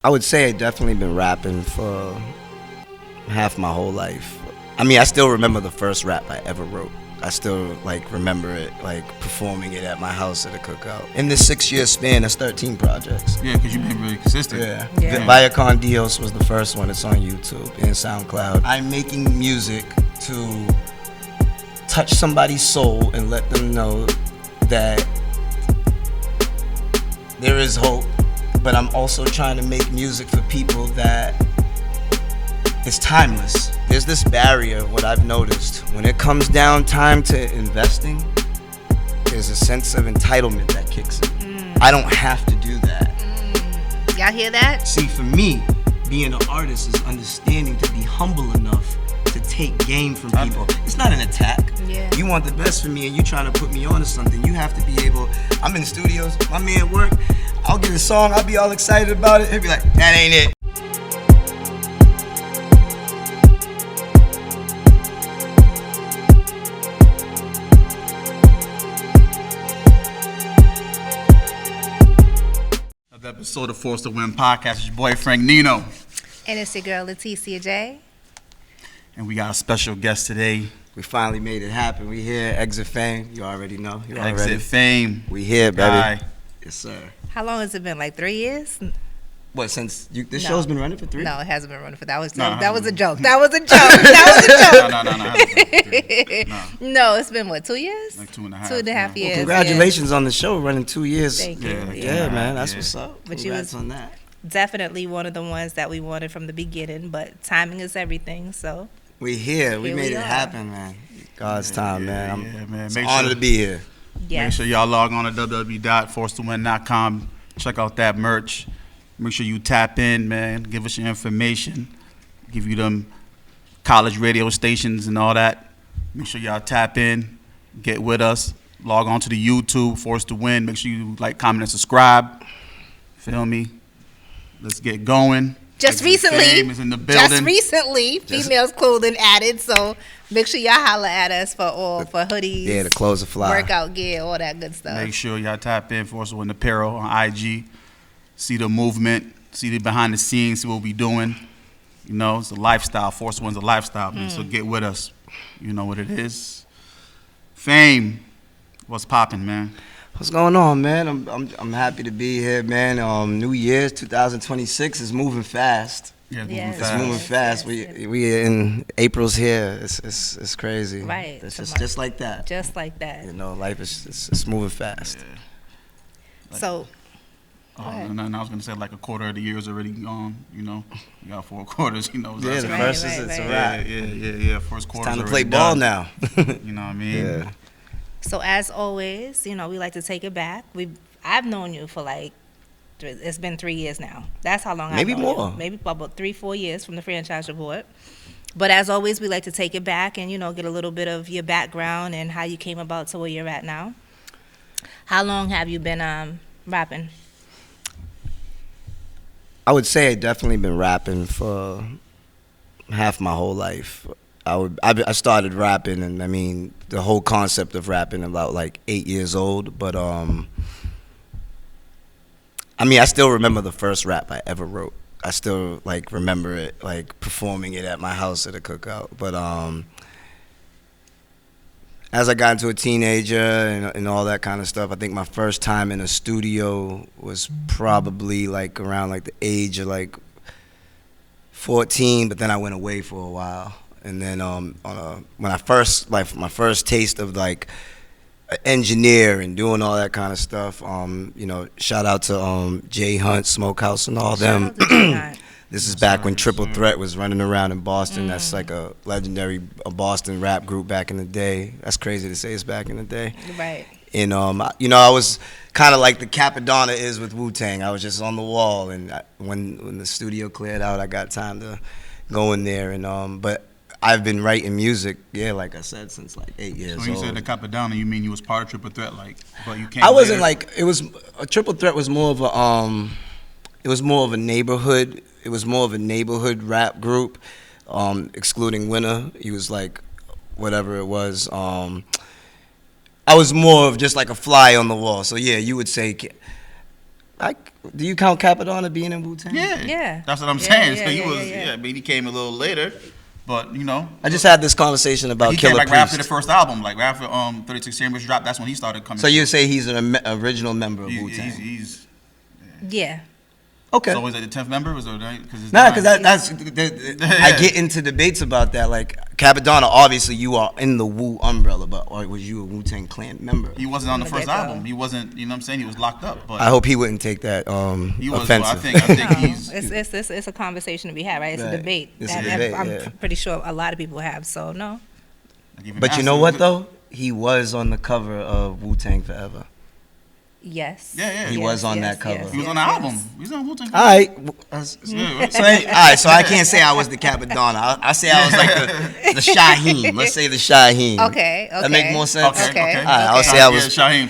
I would say I definitely been rapping for half my whole life. I mean, I still remember the first rap I ever wrote. I still remember it performing it at my house at a cookout. In this 6-year span, that's 13 projects. Yeah, because you've been really consistent. Yeah. Via Con Dios was the first one. It's on YouTube and SoundCloud. I'm making music to touch somebody's soul and let them know that there is hope. But I'm also trying to make music for people that it's timeless. There's this barrier, what I've noticed. When it comes down time to investing, there's a sense of entitlement that kicks in. I don't have to do that. Y'all hear that? See, for me, being an artist is understanding to be humble enough to take game from people. It's not an attack. Yeah. You want the best for me and you trying to put me on to something. You have to be able, I'm in the studios, my man work, I'll get a song, I'll be all excited about it. He'll be like, that ain't it. Another episode of Force to Win podcast. It's your boy Frank Nino. And it's your girl Leticia J. And we got a special guest today. We finally made it happen. We here, Exit Fame. You already know. You already. Exit Fame. We here, baby. Guy. Yes, sir. How long has it been? Like 3 years? What, since this No. show's been running for 3? No, it hasn't been running for that. Was No, that was a hasn't joke. That was a joke. That was a joke. No. No, it's been what, 2 years? Like 2.5. 2.5 yeah. years. Congratulations on the show, running 2 years. Thank you. Yeah, Yeah, man, that's yeah. what's up. But you Congrats was- on that. Definitely one of the ones that we wanted from the beginning, but timing is everything. So We here. We Here made we it are. happen, man. God's time, man. Yeah, man. It's Make an honor sure- to be here. Make yes, sure y'all log on to www.forcetowin.com. Check out that merch. Make sure you tap in, man. Give us your information. Give you them college radio stations and all that. Make sure y'all tap in. Get with us. Log on to the YouTube, Force to Win. Make sure you like, comment, and subscribe. Feel me? Let's get going. just Exit recently, Fame is in the building. females clothing added. So make sure y'all holler at us for hoodies, Yeah, the clothes are fly. workout gear, all that good stuff. Make sure y'all tap in Force to Win Apparel on IG. See the movement, see the behind the scenes, see what we doing. You know, it's a lifestyle. Force to Win's a lifestyle, man. So get with us. You know what it is. Fame. What's popping, man? What's going on, man? I'm happy to be here, man. New Year's 2026 is moving fast. Yeah, moving Yes. It's fast. moving fast. We in April's here. It's crazy. Right. It's Tomorrow. just like that. Just like that. You know, life is it's moving fast. So And then I was gonna say like a quarter of the year is already gone. You know, you got 4 quarters. You know, Yeah, the Right, first right, is it's a right. wrap. yeah. First quarter. Time to play ball now. You know what I mean? Yeah. So as always, you know, we like to take it back. I've known you for it's been 3 years now. That's how long Maybe I've known more. you. Maybe about 3-4 years from the franchise report. But as always, we like to take it back and, you know, get a little bit of your background and how you came about to where you're at now. How long have you been rapping? I would say I definitely been rapping for half my whole life. I started rapping, and I mean the whole concept of rapping about 8 years old. But I mean I still remember the first rap I ever wrote. I still remember it performing it at my house at a cookout. But as I got into a teenager and all that kind of stuff, I think my first time in a studio was probably around the age of 14, but then I went away for a while. And then when I first, my first taste of engineer and doing all that kind of stuff, you know, shout out to Jay Hunt, Smokehouse and all them. Shout out to Jay Hunt. This is back when Triple Threat was running around in Boston. That's a legendary Boston rap group back in the day. That's crazy to say it's back in the day. Right. And you know, I was kind of like the Capadonna is with Wu-Tang. I was just on the wall, and when the studio cleared out, I got time to go in there. And but I've been writing music, like I said, since 8 years So when you old. said the Capadonna, you mean you was part of Triple Threat, but you can't. I wasn't it was a Triple Threat was more of it was more of a neighborhood. It was more of a neighborhood rap group, excluding Winner. He was whatever it was. I was more of just a fly on the wall. So yeah, you would say, Do you count Capadonna being in Wu-Tang? Yeah. Yeah. That's what I'm Yeah, saying. yeah, So he yeah, was, yeah, yeah. I mean, he came a little later, but you know. I just had this conversation about He came Killer like right after the Priest. first album, like right after 36 Chambers dropped. That's when he started coming. So you say he's an original member of he's, Wu-Tang? he's Yeah. Okay. so was it the 10th member? Was it because Nah, because I get into debates about that. Like Capadonna, obviously you are in the Wu umbrella, but or was you a Wu-Tang Clan member? he wasn't on the From the first get-go. album. He wasn't. You know what I'm saying? He was locked up. But I hope he wouldn't take that he was. offensive. Well, I think No, he's. it's a conversation to be had, right? It's Right. a debate. It's a And debate, I'm yeah. pretty sure a lot of people have. So no. I give him But you answer. know what though? He was on the cover of Wu-Tang Forever. Yes. Yeah. He was on that cover. He was on the album. He was on Wu-Tang. All right. Yeah, So, all right, so I can't say I was the Capadonna. I say I was like the Shaheem. Let's say the Shaheem. Okay. That make more sense? Okay. All right, I'll say I was. Shaheem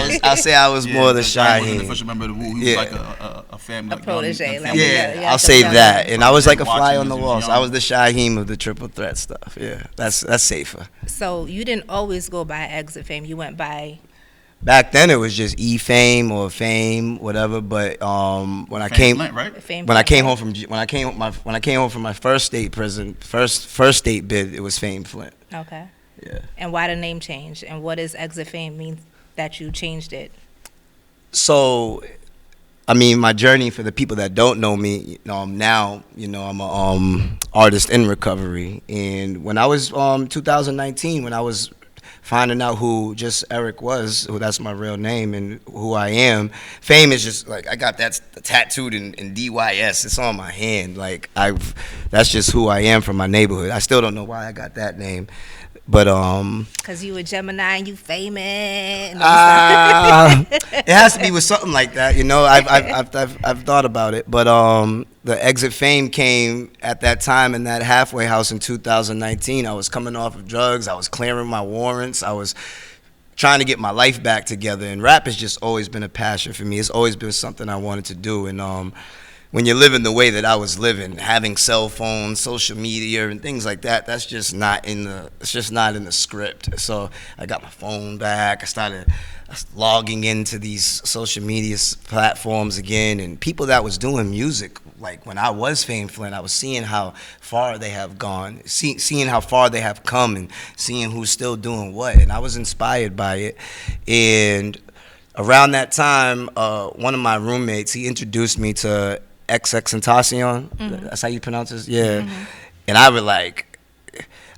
is. I'll say I was more the Shaheem was an Shaheem. official member of the Wu. He Yeah. was like a family, A protege, young like, family. yeah, Yeah, yeah, I'll say yeah. that. And I was like a fly Watching on the as he wall. was So I young. was the Shaheem of the Triple Threat stuff. Yeah, that's safer. So you didn't always go by Exit Fame. You went by Back then it was just Fame or Fame, whatever. But when I Fame came Flint, right? Fame. when I came home from when I came home from my first state prison, first state bid, it was Fame Flint. Okay. Yeah. And why the name change? And what does Exit Fame mean that you changed it? So, I mean, my journey for the people that don't know me, now, I'm a artist in recovery. And when I was 2019, when I was finding out who just Eric was, who that's my real name and who I am, Fame is just like I got that tattooed in DYS. It's on my hand. Like that's just who I am from my neighborhood. I still don't know why I got that name, but Because you a Gemini and you famous. it has to be with something like that, I've thought about it, but the Exit Fame came at that time in that halfway house in 2019. I was coming off of drugs. I was clearing my warrants. I was trying to get my life back together. And rap has just always been a passion for me. It's always been something I wanted to do. And when you're living the way that I was living, having cell phones, social media, and things like that, it's just not in the script. So I got my phone back. I started logging into these social media platforms again, and people that was doing music, like when I was Fame Flint, I was seeing how far they have gone, seeing how far they have come, and seeing who's still doing what, and I was inspired by it. And around that time, one of my roommates, he introduced me to XXXTentacion. Mm-hmm. That's how you pronounce this? Yeah. Mm-hmm. And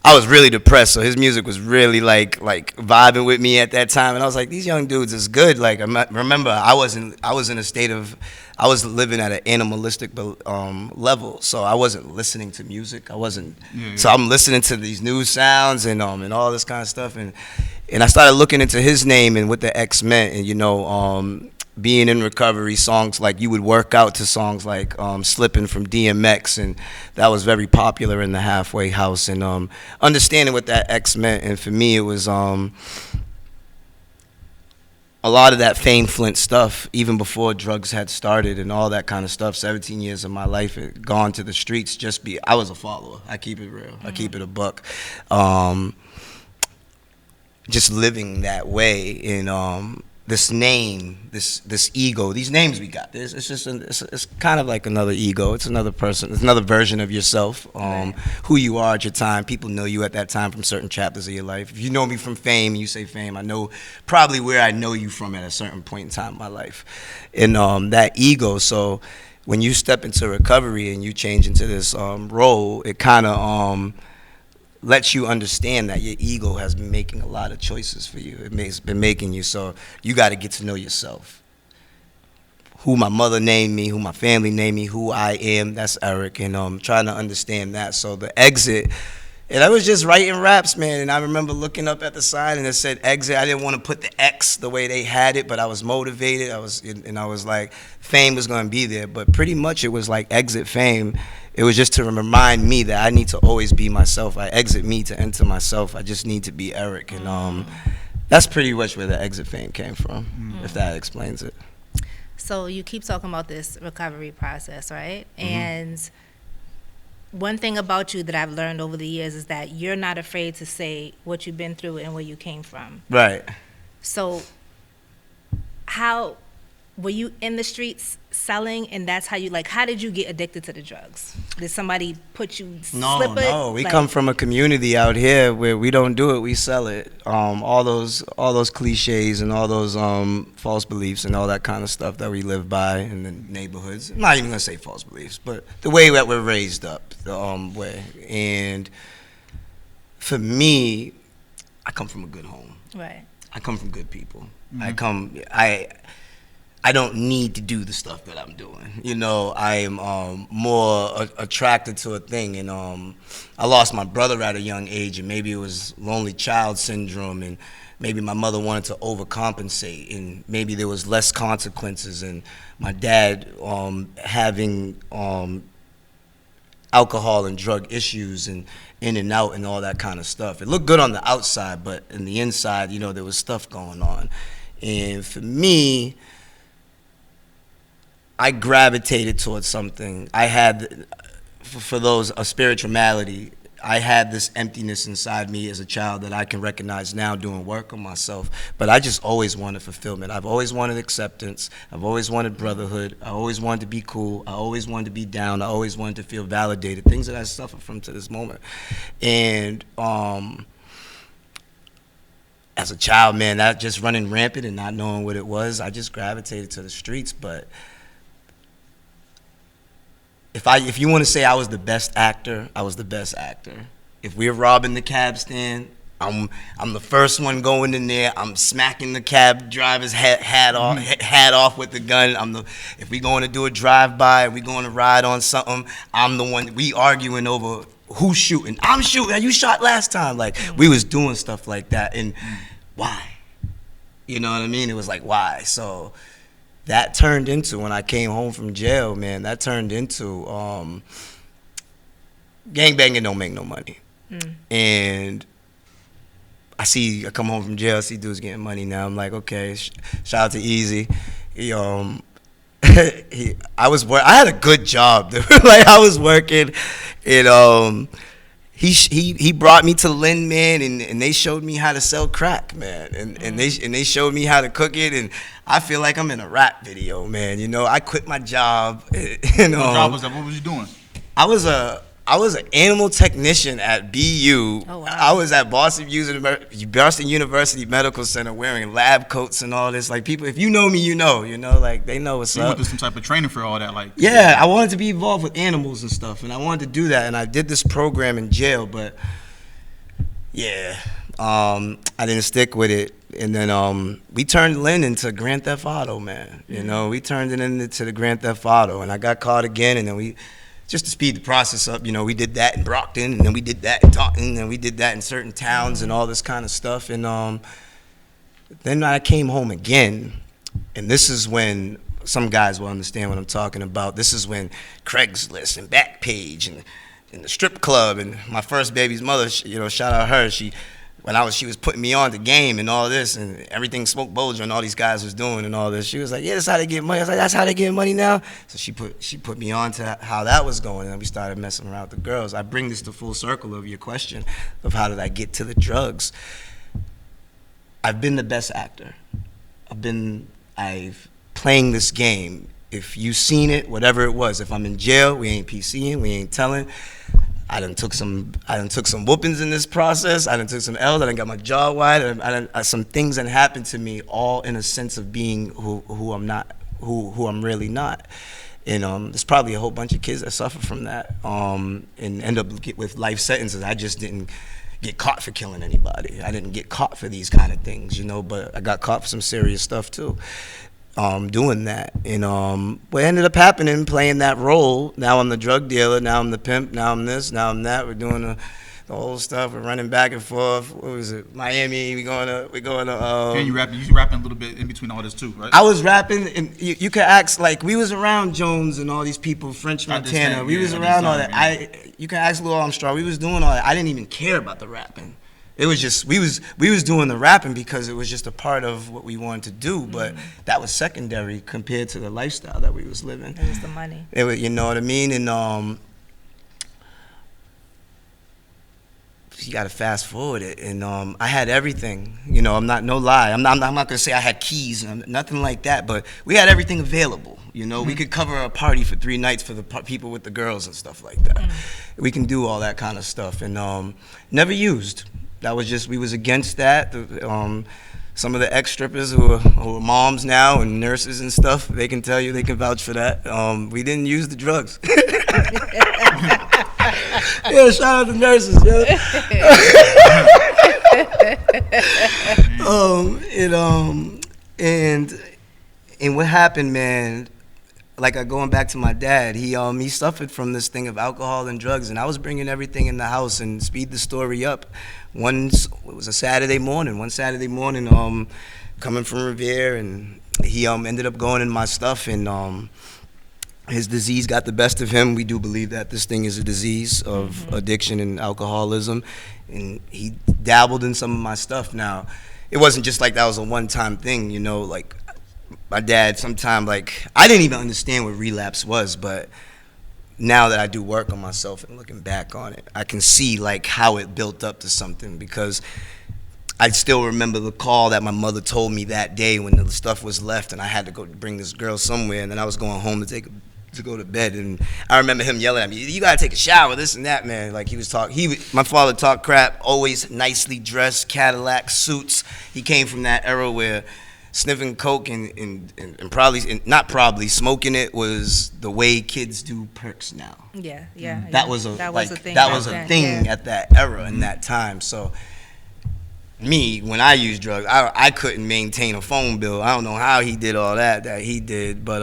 I was really depressed, so his music was really like vibing with me at that time, and I was like, these young dudes is good. Like, remember, I was in a state of, I was living at an animalistic level, so I wasn't listening to music. I wasn't, so I'm listening to these new sounds and all this kind of stuff, and I started looking into his name and what the X meant, and being in recovery, songs like you would work out to songs like Slippin' from DMX, and that was very popular in the halfway house, and understanding what that X meant. And for me, it was a lot of that Fame Flint stuff, even before drugs had started and all that kind of stuff. 17 years of my life had gone to the streets. I was a follower. I keep it real. I keep it a buck. Just living that way, and this name, this ego, these names we got. It's kind of like another ego. It's another person. It's another version of yourself. Right. Who you are at your time. People know you at that time from certain chapters of your life. If you know me from Fame, you say Fame, I know probably where I know you from at a certain point in time in my life. And that ego. So when you step into recovery and you change into this role, it kind of lets you understand that your ego has been making a lot of choices for you. It's been making you, so you got to get to know yourself. Who my mother named me, who my family named me, who I am, that's Eric, and trying to understand that. So the Exit, and I was just writing raps, man, and I remember looking up at the sign and it said Exit. I didn't want to put the X the way they had it, but I was motivated. I was like, Fame was going to be there, but pretty much it was like Exit Fame. It was just to remind me that I need to always be myself. I exit me to enter myself. I just need to be Eric. And that's pretty much where the Exit Fame came from, if that explains it. So you keep talking about this recovery process, right? And one thing about you that I've learned over the years is that you're not afraid to say what you've been through and where you came from. Right. So how were you in the streets selling, and that's how you, like, how did you get addicted to the drugs? Did somebody put you, slip it? No, we Like, come from a community out here where we don't do it, we sell it. All those cliches and all those false beliefs and all that kind of stuff that we live by in the neighborhoods. I'm not even gonna say false beliefs, but the way that we're raised up, the way. And for me, I come from a good home. right. I come from good people. Mm-hmm. I don't need to do the stuff that I'm doing. You know, I'm more attracted to a thing. And I lost my brother at a young age, and maybe it was lonely child syndrome, and maybe my mother wanted to overcompensate, and maybe there was less consequences, and my dad having alcohol and drug issues and in and out and all that kind of stuff. It looked good on the outside, but in the inside, you know, there was stuff going on. And for me, I gravitated towards something. I had, for those, a spiritual malady. I had this emptiness inside me as a child that I can recognize now doing work on myself. But I just always wanted fulfillment. I've always wanted acceptance. I've always wanted brotherhood. I always wanted to be cool. I always wanted to be down. I always wanted to feel validated, things that I suffer from to this moment. And as a child, man, that just running rampant and not knowing what it was, I just gravitated to the streets. But if you want to say I was the best actor, I was the best actor. If we're robbing the cab stand, I'm the first one going in there. I'm smacking the cab driver's hat off with the gun. If we going to do a drive-by, we going to ride on something, I'm the one. We arguing over who's shooting. I'm shooting. You shot last time. Like, we was doing stuff like that. And why? You know what I mean? It was like, why? So that turned into, when I came home from jail, man, that turned into gangbanging don't make no money. And I come home from jail, I see dudes getting money now. I'm like, okay, shout out to Easy. He, I had a good job, dude. Like, I was working, and he brought me to Lindman, and they showed me how to sell crack, man, and they showed me how to cook it, and I feel like I'm in a rap video, man. You know, I quit my job. What job was that? What was you doing? I was an animal technician at BU. Oh, wow. I was at Boston University Medical Center wearing lab coats and all this. Like, people, if you know me, you know, like, they know what's You up. went through some type of training for all that, like. Yeah, I wanted to be involved with animals and stuff, and I wanted to do that, and I did this program in jail, but yeah, I didn't stick with it. And then we turned Lynn into Grand Theft Auto, man. You know, we turned it into the Grand Theft Auto, and I got caught again, and then just to speed the process up, you know, we did that in Brockton, and then we did that in Taunton, and we did that in certain towns and all this kind of stuff. And then I came home again, and this is when some guys will understand what I'm talking about. This is when Craigslist and Backpage and the strip club, and my first baby's mother, you know, shout out her, she was putting me on the game and all this, and everything Smoke Bolger and all these guys was doing and all this. She was like, yeah, that's how they get money. I was like, that's how they get money now? So she put me on to how that was going, and then we started messing around with the girls. I bring this to full circle of your question of how did I get to the drugs. I've been the best actor. I've playing this game. If you seen it, whatever it was, if I'm in jail, we ain't PCing, we ain't telling. I done took some whoopings in this process. I done took some L's. I done got my jaw wide. Some things that happened to me, all in a sense of being who I'm not, who I'm really not. And there's probably a whole bunch of kids that suffer from that and end up with life sentences. I just didn't get caught for killing anybody. I didn't get caught for these kind of things, you know. But I got caught for some serious stuff too. Doing that, and what ended up happening, playing that role. Now I'm the drug dealer, now I'm the pimp, now I'm this, now I'm that. We're doing the whole stuff. We're running back and forth. What was it? Miami. We're going to. And you rapping a little bit in between all this too, right? I was rapping, and you could ask, like, we was around Jones and all these people, French Montana. We was around all that. You can ask Louis Armstrong. We was doing all that. I didn't even care about the rapping. It was just we was doing the rapping because it was just a part of what we wanted to do, but that was secondary compared to the lifestyle that we was living. It was the money. You know what I mean? And you got to fast forward it, and I had everything. You know, I'm not no lie. I'm not gonna say I had keys, nothing like that. But we had everything available. You know, we could cover a party for 3 nights for the people with the girls and stuff like that. We can do all that kind of stuff, and never used. That was just, we was against that. Some of the ex-strippers who are moms now and nurses and stuff, they can tell you, they can vouch for that. We didn't use the drugs. Yeah, shout out to nurses, yo. And what happened, man, like going back to my dad, he suffered from this thing of alcohol and drugs, and I was bringing everything in the house. And speed the story up, it was a Saturday morning. One Saturday morning, coming from Revere, and he ended up going in my stuff, and his disease got the best of him. We do believe that this thing is a disease of addiction and alcoholism, and he dabbled in some of my stuff. Now, it wasn't just like that was a one-time thing, you know, like my dad sometime, like, I didn't even understand what relapse was, but now that I do work on myself and looking back on it, I can see like how it built up to something, because I still remember the call that my mother told me that day when the stuff was left and I had to go bring this girl somewhere, and then I was going home to go to bed, and I remember him yelling at me, "You gotta take a shower, this and that, man." Like my father talked crap, always nicely dressed, Cadillac suits. He came from that era where sniffing coke and smoking it was the way kids do perks now. Yeah. That was a thing at that era and that time. So me, when I used drugs, I couldn't maintain a phone bill. I don't know how he did all that he did, but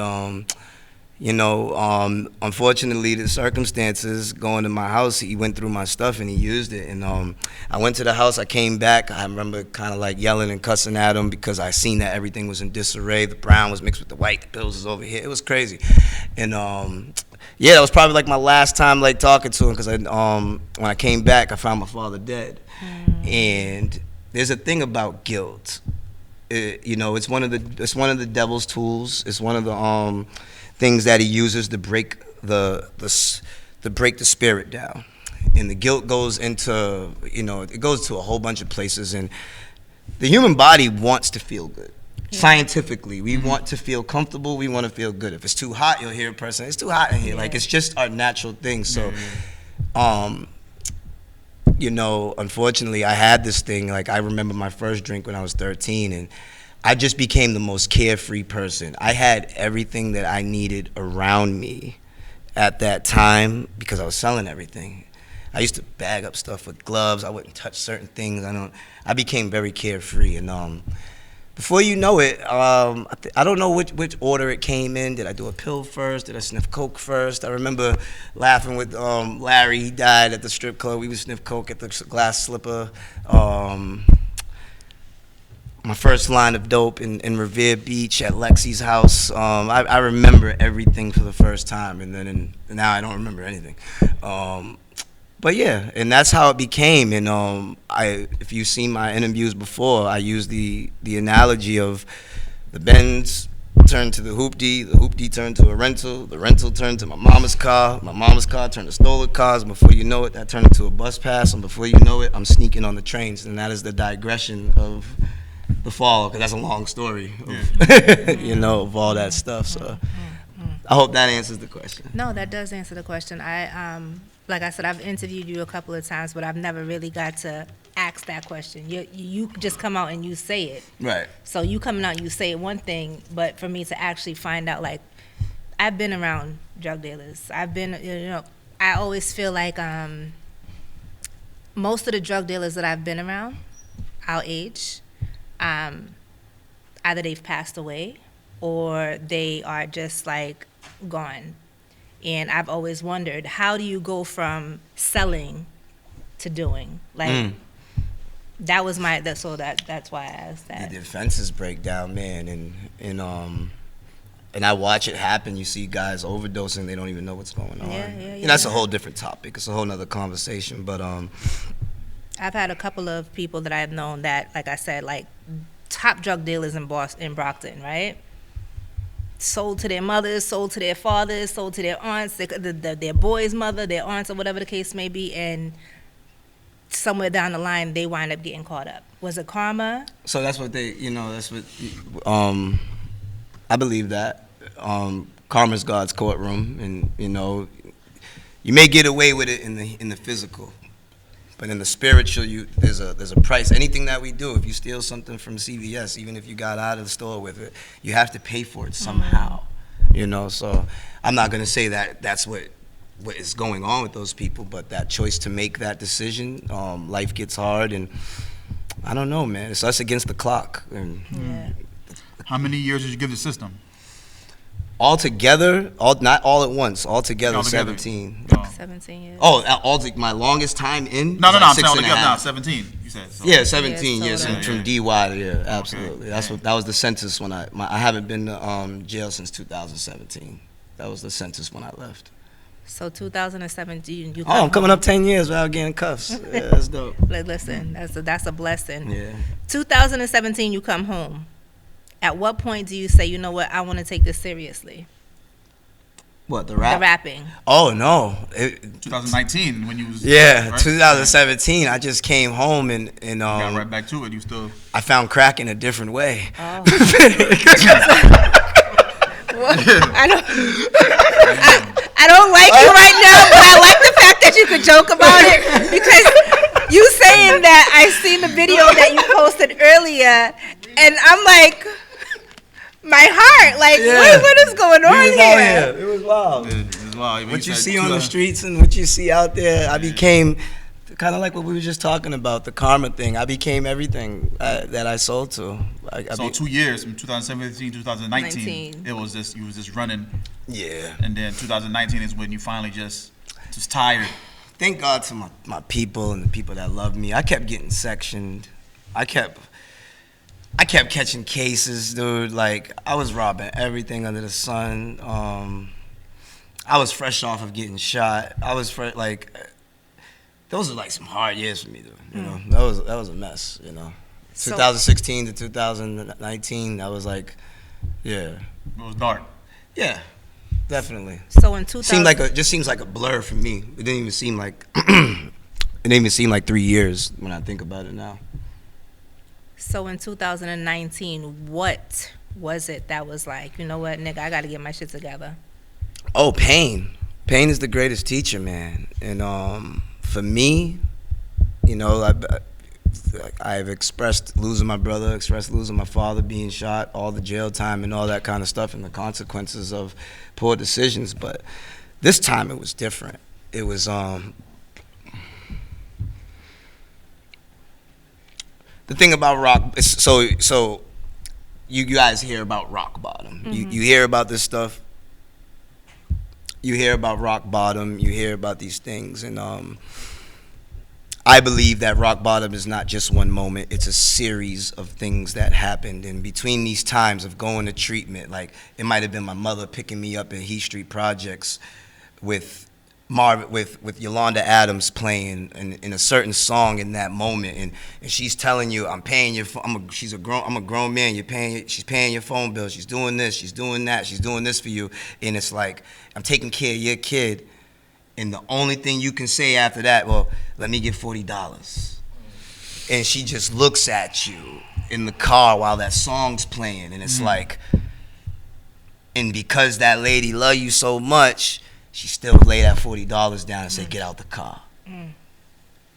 unfortunately, the circumstances going to my house, he went through my stuff and he used it. And I went to the house, I came back, I remember kind of like yelling and cussing at him because I seen that everything was in disarray. The brown was mixed with the white, the pills was over here. It was crazy. And that was probably like my last time like talking to him, because when I came back, I found my father dead. And there's a thing about guilt. It's one of the devil's tools. It's one of the things that he uses to break the spirit down. And the guilt goes into, it goes to a whole bunch of places. And the human body wants to feel good. Yeah. Scientifically, we want to feel comfortable. We want to feel good. If it's too hot, you'll hear a person, "It's too hot in here." Yeah. Like, it's just our natural thing. So, unfortunately, I had this thing. Like, I remember my first drink when I was 13, and I just became the most carefree person. I had everything that I needed around me at that time because I was selling everything. I used to bag up stuff with gloves. I wouldn't touch certain things. I became very carefree, and before you know it, I don't know which order it came in. Did I do a pill first? Did I sniff coke first? I remember laughing with Larry. He died at the strip club. We would sniff coke at the Glass Slipper. My first line of dope in Revere Beach at Lexi's house. I remember everything for the first time, and now I don't remember anything. But yeah, and that's how it became. And if you've seen my interviews before, I use the analogy of the Benz turned to the hoopty turned to a rental, the rental turned to my mama's car turned to stolen cars, and before you know it, that turned into a bus pass, and before you know it, I'm sneaking on the trains. And that is the digression of the fall, because that's a long story of, of all that stuff. So I hope that answers the question. No, that does answer the question. Like I said, I've interviewed you a couple of times, but I've never really got to ask that question. You just come out and you say it. Right. So you coming out and you say one thing, but for me to actually find out, like, I've been around drug dealers. I always feel like most of the drug dealers that I've been around, our age, either they've passed away or they are just like gone. And I've always wondered, how do you go from selling to doing? Like, that was that's why I asked that. The defenses break down, man, and I watch it happen. You see guys overdosing, they don't even know what's going on. Yeah. That's a whole different topic. It's a whole nother conversation. But I've had a couple of people that I've known that, like I said, like top drug dealers in Brockton, right? Sold to their mothers, sold to their fathers, sold to their aunts, their boy's mother, their aunts, or whatever the case may be, and somewhere down the line they wind up getting caught up? Was it karma? So that's what they, that's what, I believe that. Karma's God's courtroom, and, you may get away with it in the physical, but in the spiritual, there's a price. Anything that we do, if you steal something from CVS, even if you got out of the store with it, you have to pay for it somehow, So I'm not going to say that that's what is going on with those people, but that choice to make that decision, life gets hard, and I don't know, man. It's us against the clock. And How many years did you give the system? altogether, not all at once, altogether 17. 17 years. My longest time in? No, was I'm like saying 6 and a altogether now, half. 17, you said. So. Yeah, 17 years total. from DUI. Yeah, absolutely. Okay. That was the census when I haven't been to jail since 2017. That was the census when I left. So 2017, you I'm coming up 10 years without getting cuffs. Yeah, that's dope. Listen, that's a blessing. Yeah. 2017, you come home. At what point do you say, you know what, I want to take this seriously? What, the rap? The rapping. Oh, no. 2019 when you was... Yeah, right? 2017. I just came home and Got right back to it. You still... I found crack in a different way. Oh. Well, I don't like you right now, but I like the fact that you could joke about it, because you saying that, I seen the video that you posted earlier, and I'm like, my heart, like, what is going on here? It was wild. It was wild. What you see on the streets and what you see out there, I became kind of like what we were just talking about, the karma thing. I became everything that I sold to. So 2 years, from 2017 to 2019, 19. it was just, you was just running, Yeah. and then 2019 is when you finally just tired. Thank God to my people and the people that love me. I kept getting sectioned. I kept catching cases, dude. Like, I was robbing everything under the sun. I was fresh off of getting shot. Those are like some hard years for me, dude. You know, that was a mess. So- 2016 to 2019, that was like, yeah, It was dark. yeah, definitely. So in 2000, Just seems like a blur for me. It didn't even seem like 3 years when I think about it now. So in 2019, what was it that was like, you know what, nigga, I got to get my shit together? Oh, pain. Pain is the greatest teacher, man. And for me, I've expressed losing my brother, expressed losing my father, being shot, all the jail time and all that kind of stuff, and the consequences of poor decisions. But this time it was different. It was the thing about rock. So you guys hear about rock bottom. Mm-hmm. You hear about this stuff. You hear about rock bottom. You hear about these things, and I believe that rock bottom is not just one moment. It's a series of things that happened in between these times of going to treatment. Like, it might have been my mother picking me up at Heath Street Projects with Yolanda Adams playing in a certain song in that moment, and she's telling you, I'm paying your I'm a grown man, she's paying your phone bill, she's doing this, she's doing that, she's doing this for you, and it's like, I'm taking care of your kid, and the only thing you can say after that, well, let me get $40. And she just looks at you in the car while that song's playing, and it's like, and because that lady love you so much, she still lay that $40 down and say, get out the car. And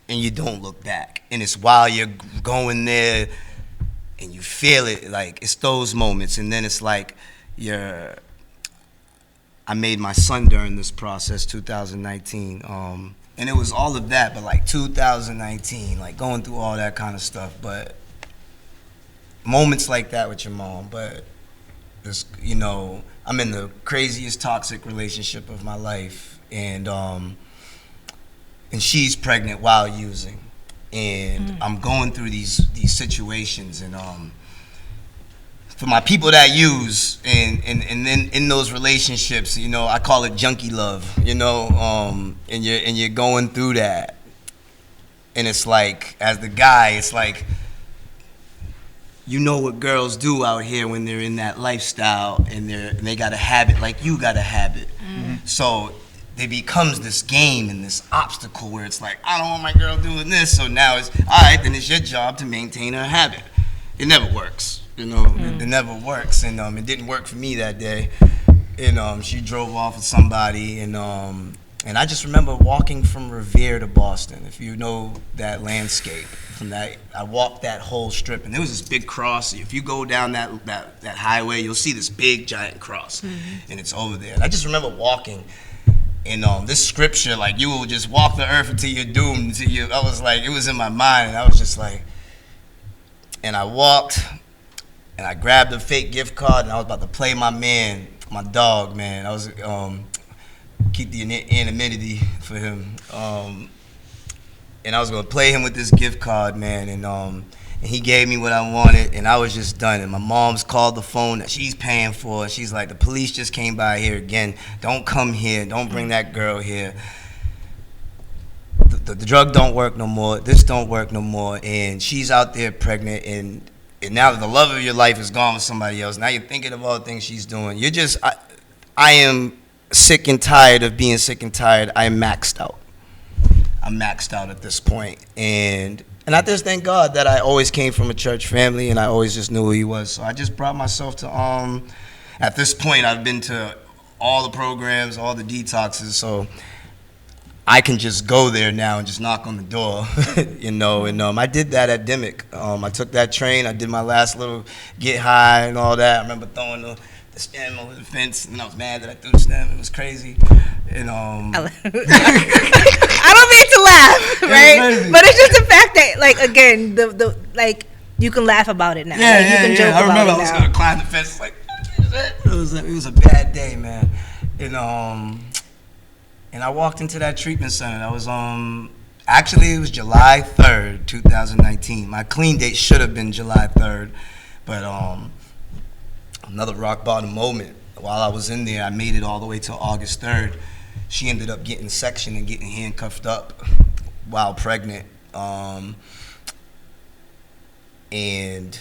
you don't look back. And it's while you're going there and you feel it, like, it's those moments. And then it's like, I made my son during this process, 2019. And it was all of that, but like 2019, like going through all that kind of stuff. But moments like that with your mom, but it's, I'm in the craziest toxic relationship of my life, and she's pregnant while using, and I'm going through these situations, and for my people that use, and then in those relationships, I call it junkie love, and you're going through that, and it's like, as the guy, it's like, you know what girls do out here when they're in that lifestyle, and they got a habit like you got a habit. So it becomes this game and this obstacle where it's like, I don't want my girl doing this, so now it's, all right, then it's your job to maintain her habit. It never works, you know, it never works, and it didn't work for me that day, and she drove off with somebody, and I just remember walking from Revere to Boston, if you know that landscape. From that, I walked that whole strip, and there was this big cross. If you go down that highway, you'll see this big giant cross, and it's over there. And I just remember walking, and this scripture, like, you will just walk the earth until you're doomed. I was like, it was in my mind, and I was just like, and I walked, and I grabbed a fake gift card, and I was about to play my man, my dog, man. I was keep the anonymity for him. And I was gonna play him with this gift card, man, and he gave me what I wanted, and I was just done. And my mom's called the phone that she's paying for, and she's like, the police just came by here again. Don't come here. Don't bring that girl here. The drug don't work no more. This don't work no more. And she's out there pregnant, and now the love of your life is gone with somebody else. Now you're thinking of all the things she's doing. I am sick and tired of being sick and tired. I am maxed out. I'm maxed out at this point, and I just thank God that I always came from a church family, and I always just knew who He was. So I just brought myself to at this point I've been to all the programs, all the detoxes, so I can just go there now and just knock on the door, you know. And I did that at Dimmick. I took that train. I did my last little get high and all that. I remember throwing the stem over the fence, and I was mad that I threw the stem. It was crazy, and I don't mean to laugh, right? But it's just the fact that, like, again, the like, you can laugh about it now. Yeah, like, you can joke I remember about I was it gonna climb the fence, like, it was a bad day, man. And I walked into that treatment center. That was actually it was July 3rd, 2019. My clean date should have been July 3rd, but another rock bottom moment. While I was in there, I made it all the way till August 3rd. She ended up getting sectioned and getting handcuffed up while pregnant. And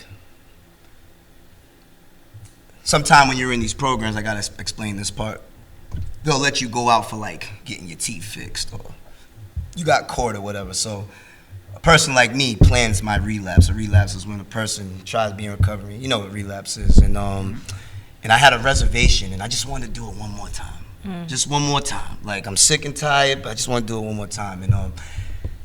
sometime when you're in these programs, I gotta explain this part. They'll let you go out for, like, getting your teeth fixed, or you got court or whatever. So a person like me plans my relapse. A relapse is when a person tries to be in recovery. You know what relapse is. And I had a reservation, and I just wanted to do it one more time. Just one more time. Like, I'm sick and tired, but I just want to do it one more time. And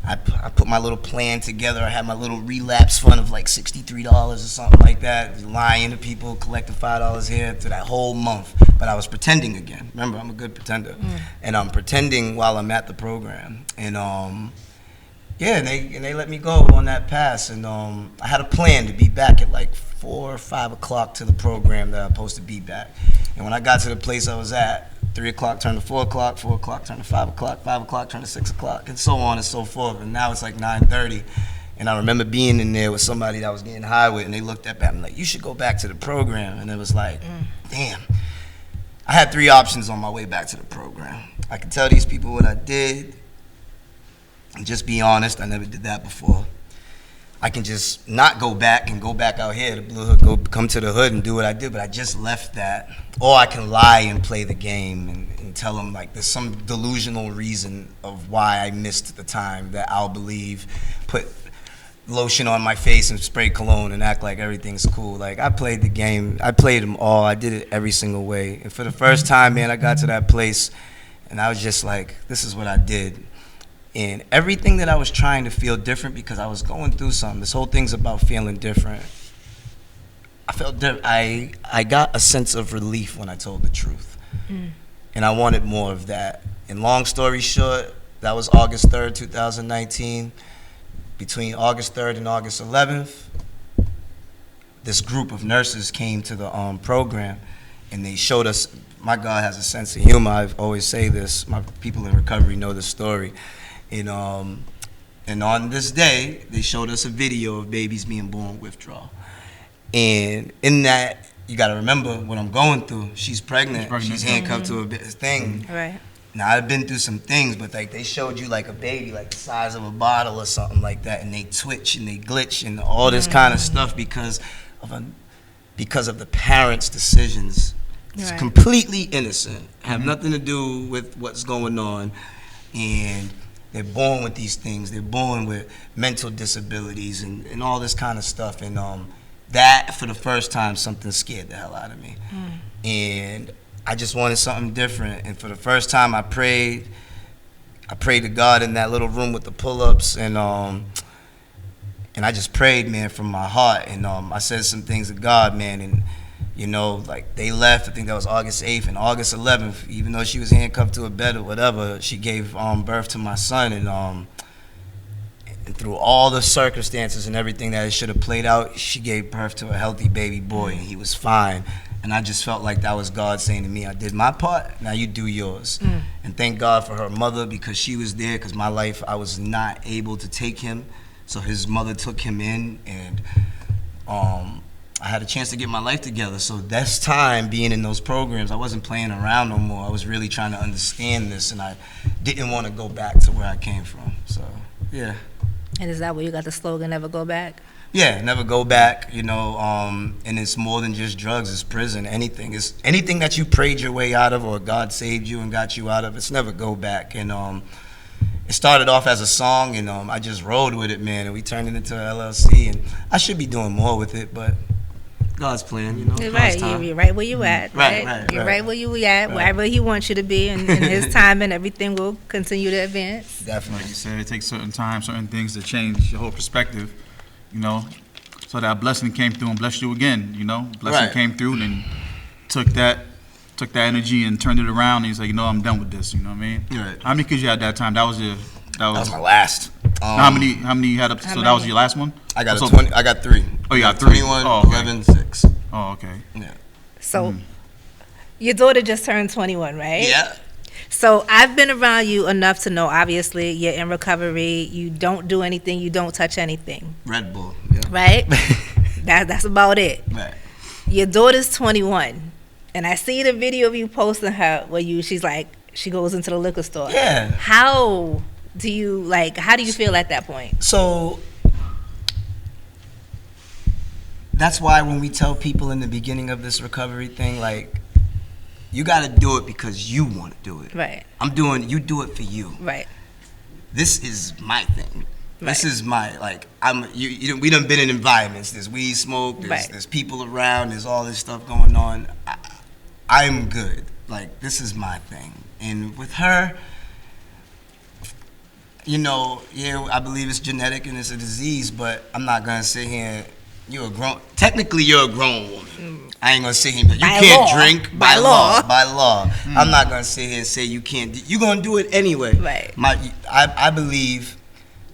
I put my little plan together. I had my little relapse fund of like $63 or something like that. Lying to people, collecting $5 here to that whole month. But I was pretending again. Remember, I'm a good pretender. And I'm pretending while I'm at the program. And yeah, and they let me go on that pass. And I had a plan to be back at like 4 or 5 o'clock to the program that I'm supposed to be back. And when I got to the place I was at, 3 o'clock turned to 4 o'clock, 4 o'clock turned to 5 o'clock, 5 o'clock turned to 6 o'clock, and so on and so forth. And now it's like 9:30. And I remember being in there with somebody that I was getting high with, and they looked up at me like, you should go back to the program. And it was like, damn. I had 3 options on my way back to the program. I could tell these people what I did and just be honest. I never did that before. I can just not go back and go back out here to Blue Hood, come to the hood and do what I did, but I just left that. Or I can lie and play the game and tell them like there's some delusional reason of why I missed the time that I'll believe, put lotion on my face and spray cologne and act like everything's cool. Like, I played the game. I played them all. I did it every single way. And for the first time, man, I got to that place and I was just like, this is what I did. And everything that I was trying to feel different because I was going through something. This whole thing's about feeling different. I felt I got a sense of relief when I told the truth. And I wanted more of that. And long story short, that was August 3rd, 2019. Between August 3rd and August 11th, this group of nurses came to the program and they showed us, my God has a sense of humor. I always say this. My people in recovery know the story. And on this day, they showed us a video of babies being born with withdrawal. And in that, you got to remember what I'm going through. She's pregnant. She's handcuffed to a thing. Right. Now, I've been through some things, but like they showed you like a baby, like the size of a bottle or something like that, and they twitch and they glitch and all this kind of stuff because of the parents' decisions It's Right. completely innocent, have nothing to do with what's going on, and they're born with these things. They're born with mental disabilities and all this kind of stuff. And that, for the first time, something scared the hell out of me. And I just wanted something different. And for the first time, I prayed to God in that little room with the pull-ups, and I just prayed, man, from my heart. And I said some things to God, man, and you know, like, they left. I think that was August 8th. And August 11th, even though she was handcuffed to a bed or whatever, she gave birth to my son. And through all the circumstances and everything that it should have played out, she gave birth to a healthy baby boy, and he was fine. And I just felt like that was God saying to me, I did my part, now you do yours. And thank God for her mother, because she was there, because my life, I was not able to take him. So his mother took him in, and I had a chance to get my life together. So that's time being in those programs. I wasn't playing around no more. I was really trying to understand this, and I didn't want to go back to where I came from. So, yeah. And is that where you got the slogan, never go back? Yeah, never go back, you know, and it's more than just drugs, it's prison, anything. It's anything that you prayed your way out of or God saved you and got you out of, it's never go back. And it started off as a song, and I just rode with it, man, and we turned it into an LLC, and I should be doing more with it, but God's plan, you know. You're God's right. time. You're right where you at. Right. You're right where you at. Wherever He wants you to be, and in His time, and everything will continue to advance. Definitely. Like you said, it takes certain time, certain things to change your whole perspective, you know. So that blessing came through and blessed you again, you know. Blessing came through and then took that energy and turned it around, and he's like, you know, I'm done with this, you know what I mean? Right. How many kids you had that time? That was my last. how many you had up to, so that was your last one? I got So- 20. I got 3. Oh, you got 3? 21, Oh, okay. 11, 6. Oh, okay. Yeah. So, your daughter just turned 21, right? Yeah. So I've been around you enough to know, obviously, you're in recovery. You don't do anything. You don't touch anything. Red Bull. Yeah. Right? That's about it. Right. Your daughter's 21, and I see the video of you posting her where she goes into the liquor store. Yeah. How do you feel at that point? So that's why when we tell people in the beginning of this recovery thing, like, you got to do it because you want to do it. Right. You do it for you. Right. This is my thing. This Right. is my, like, we done been in environments. There's weed smoke, Right. there's people around, there's all this stuff going on. I'm good. Like, this is my thing. And with her, you know, yeah, I believe it's genetic and it's a disease, but I'm not going to sit here. Technically, you're a grown woman. I ain't going to sit here and you By can't law. drink By law. By law. I'm not going to sit here and say you can't. You're going to do it anyway. Right. I believe,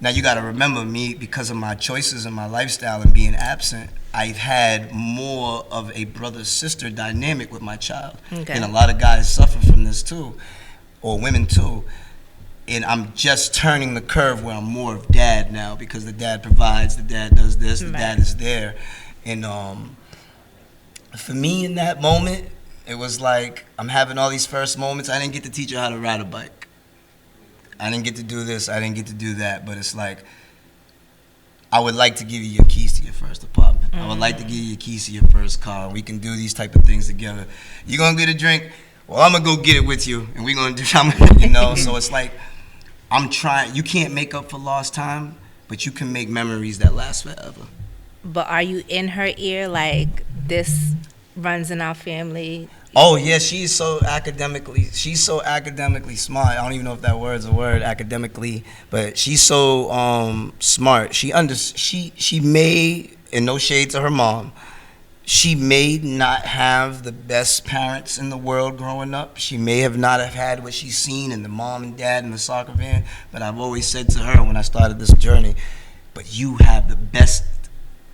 now you got to remember me, because of my choices and my lifestyle and being absent, I've had more of a brother-sister dynamic with my child. Okay. And a lot of guys suffer from this too, or women too. And I'm just turning the curve where I'm more of dad now, because the dad provides, the dad does this, the Right. dad is there. And for me in that moment, it was like I'm having all these first moments. I didn't get to teach her how to ride a bike. I didn't get to do this, I didn't get to do that, but it's like, I would like to give you your keys to your first apartment. I would like to give you your keys to your first car. We can do these type of things together. You gonna get a drink? Well, I'm gonna go get it with you, and we gonna do, you know. So it's like, I'm trying. You can't make up for lost time, but you can make memories that last forever. But are you in her ear like, this runs in our family? Oh yeah, she's so academically smart. I don't even know if that word's a word, academically, but she's so smart. She may, and no shade to her mom, she may not have the best parents in the world growing up. She may have not have had what she's seen in the mom and dad in the soccer van, but I've always said to her when I started this journey, but you have the best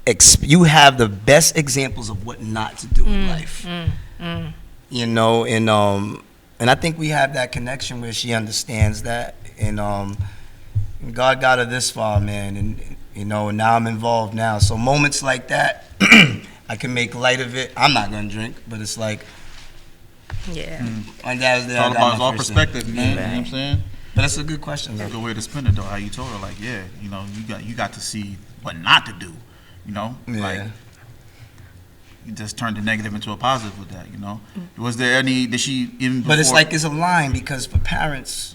examples of what not to do in life. You know, and I think we have that connection where she understands that, and God got her this far, man, and you know, now I'm involved now. So moments like that, I can make light of it. I'm not gonna drink, but it's like, Yeah. my dad's there. It's all about perspective, man. You know what I'm saying? But that's a good question, That's a though. good way to spin it, though. How you told her, like, yeah, you know, you got to see what not to do, you know, Yeah. like you just turned the negative into a positive with that, you know? Was there any, did she even before? But it's like it's a line because for parents,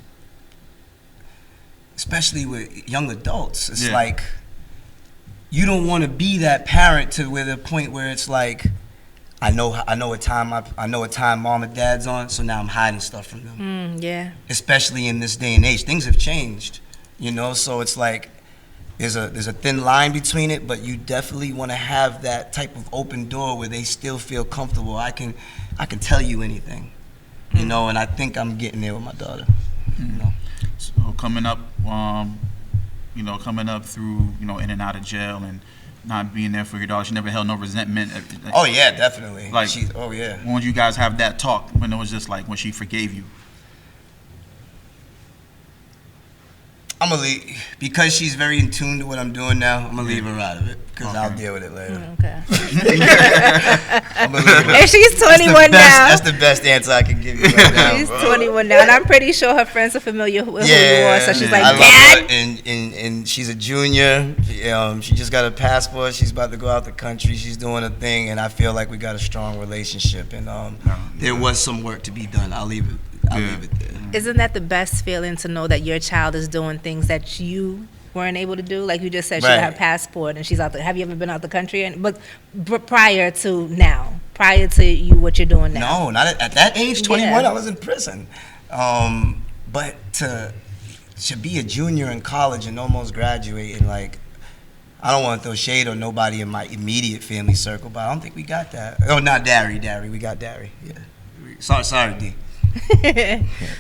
especially with young adults, it's like you don't want to be that parent to where the point where it's like, I know what time mom and dad's on, so now I'm hiding stuff from them. Yeah. Especially in this day and age, things have changed, you know. So it's like there's a thin line between it, but you definitely want to have that type of open door where they still feel comfortable. I can tell you anything, you know. And I think I'm getting there with my daughter. You know. So coming up through, you know, in and out of jail and not being there for your daughter, she never held no resentment. Oh yeah, definitely. Like, oh yeah. when did you guys have that talk? When it was just like when she forgave you? I'm gonna leave because she's very in tune to what I'm doing now. I'm gonna leave her out of it because I'll deal with it later. Okay. I'm gonna leave her. And she's 21 now. That's the best answer I can give you right now. She's bro. 21 now, and I'm pretty sure her friends are familiar with who you are. So she's like, I love Dad. her, and she's a junior. She just got a passport. She's about to go out the country. She's doing a thing, and I feel like we got a strong relationship. And there was some work to be done. I'll leave it. I'll leave it there. Isn't that the best feeling to know that your child is doing things that you weren't able to do? Like you just said, she got her passport and she's out there. Have you ever been out the country? But prior to you, what you're doing now? No, not at that age. 21, I was in prison. But to be a junior in college and almost graduate, and like, I don't want to throw shade on nobody in my immediate family circle, but I don't think we got that. Oh, not Dari. We got Dari. Yeah. Sorry, D.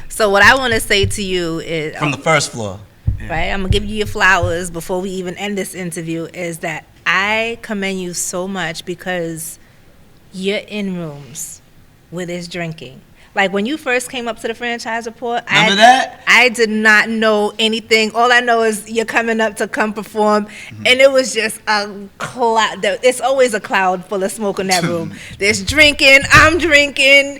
So what I want to say to you is from the first floor, right? I'm gonna give you your flowers before we even end this interview. Is that I commend you so much because you're in rooms where there's drinking. Like when you first came up to the franchise report, I did not know anything. All I know is you're coming up to come perform, and it was just a cloud. It's always a cloud full of smoke in that room. There's drinking, I'm drinking,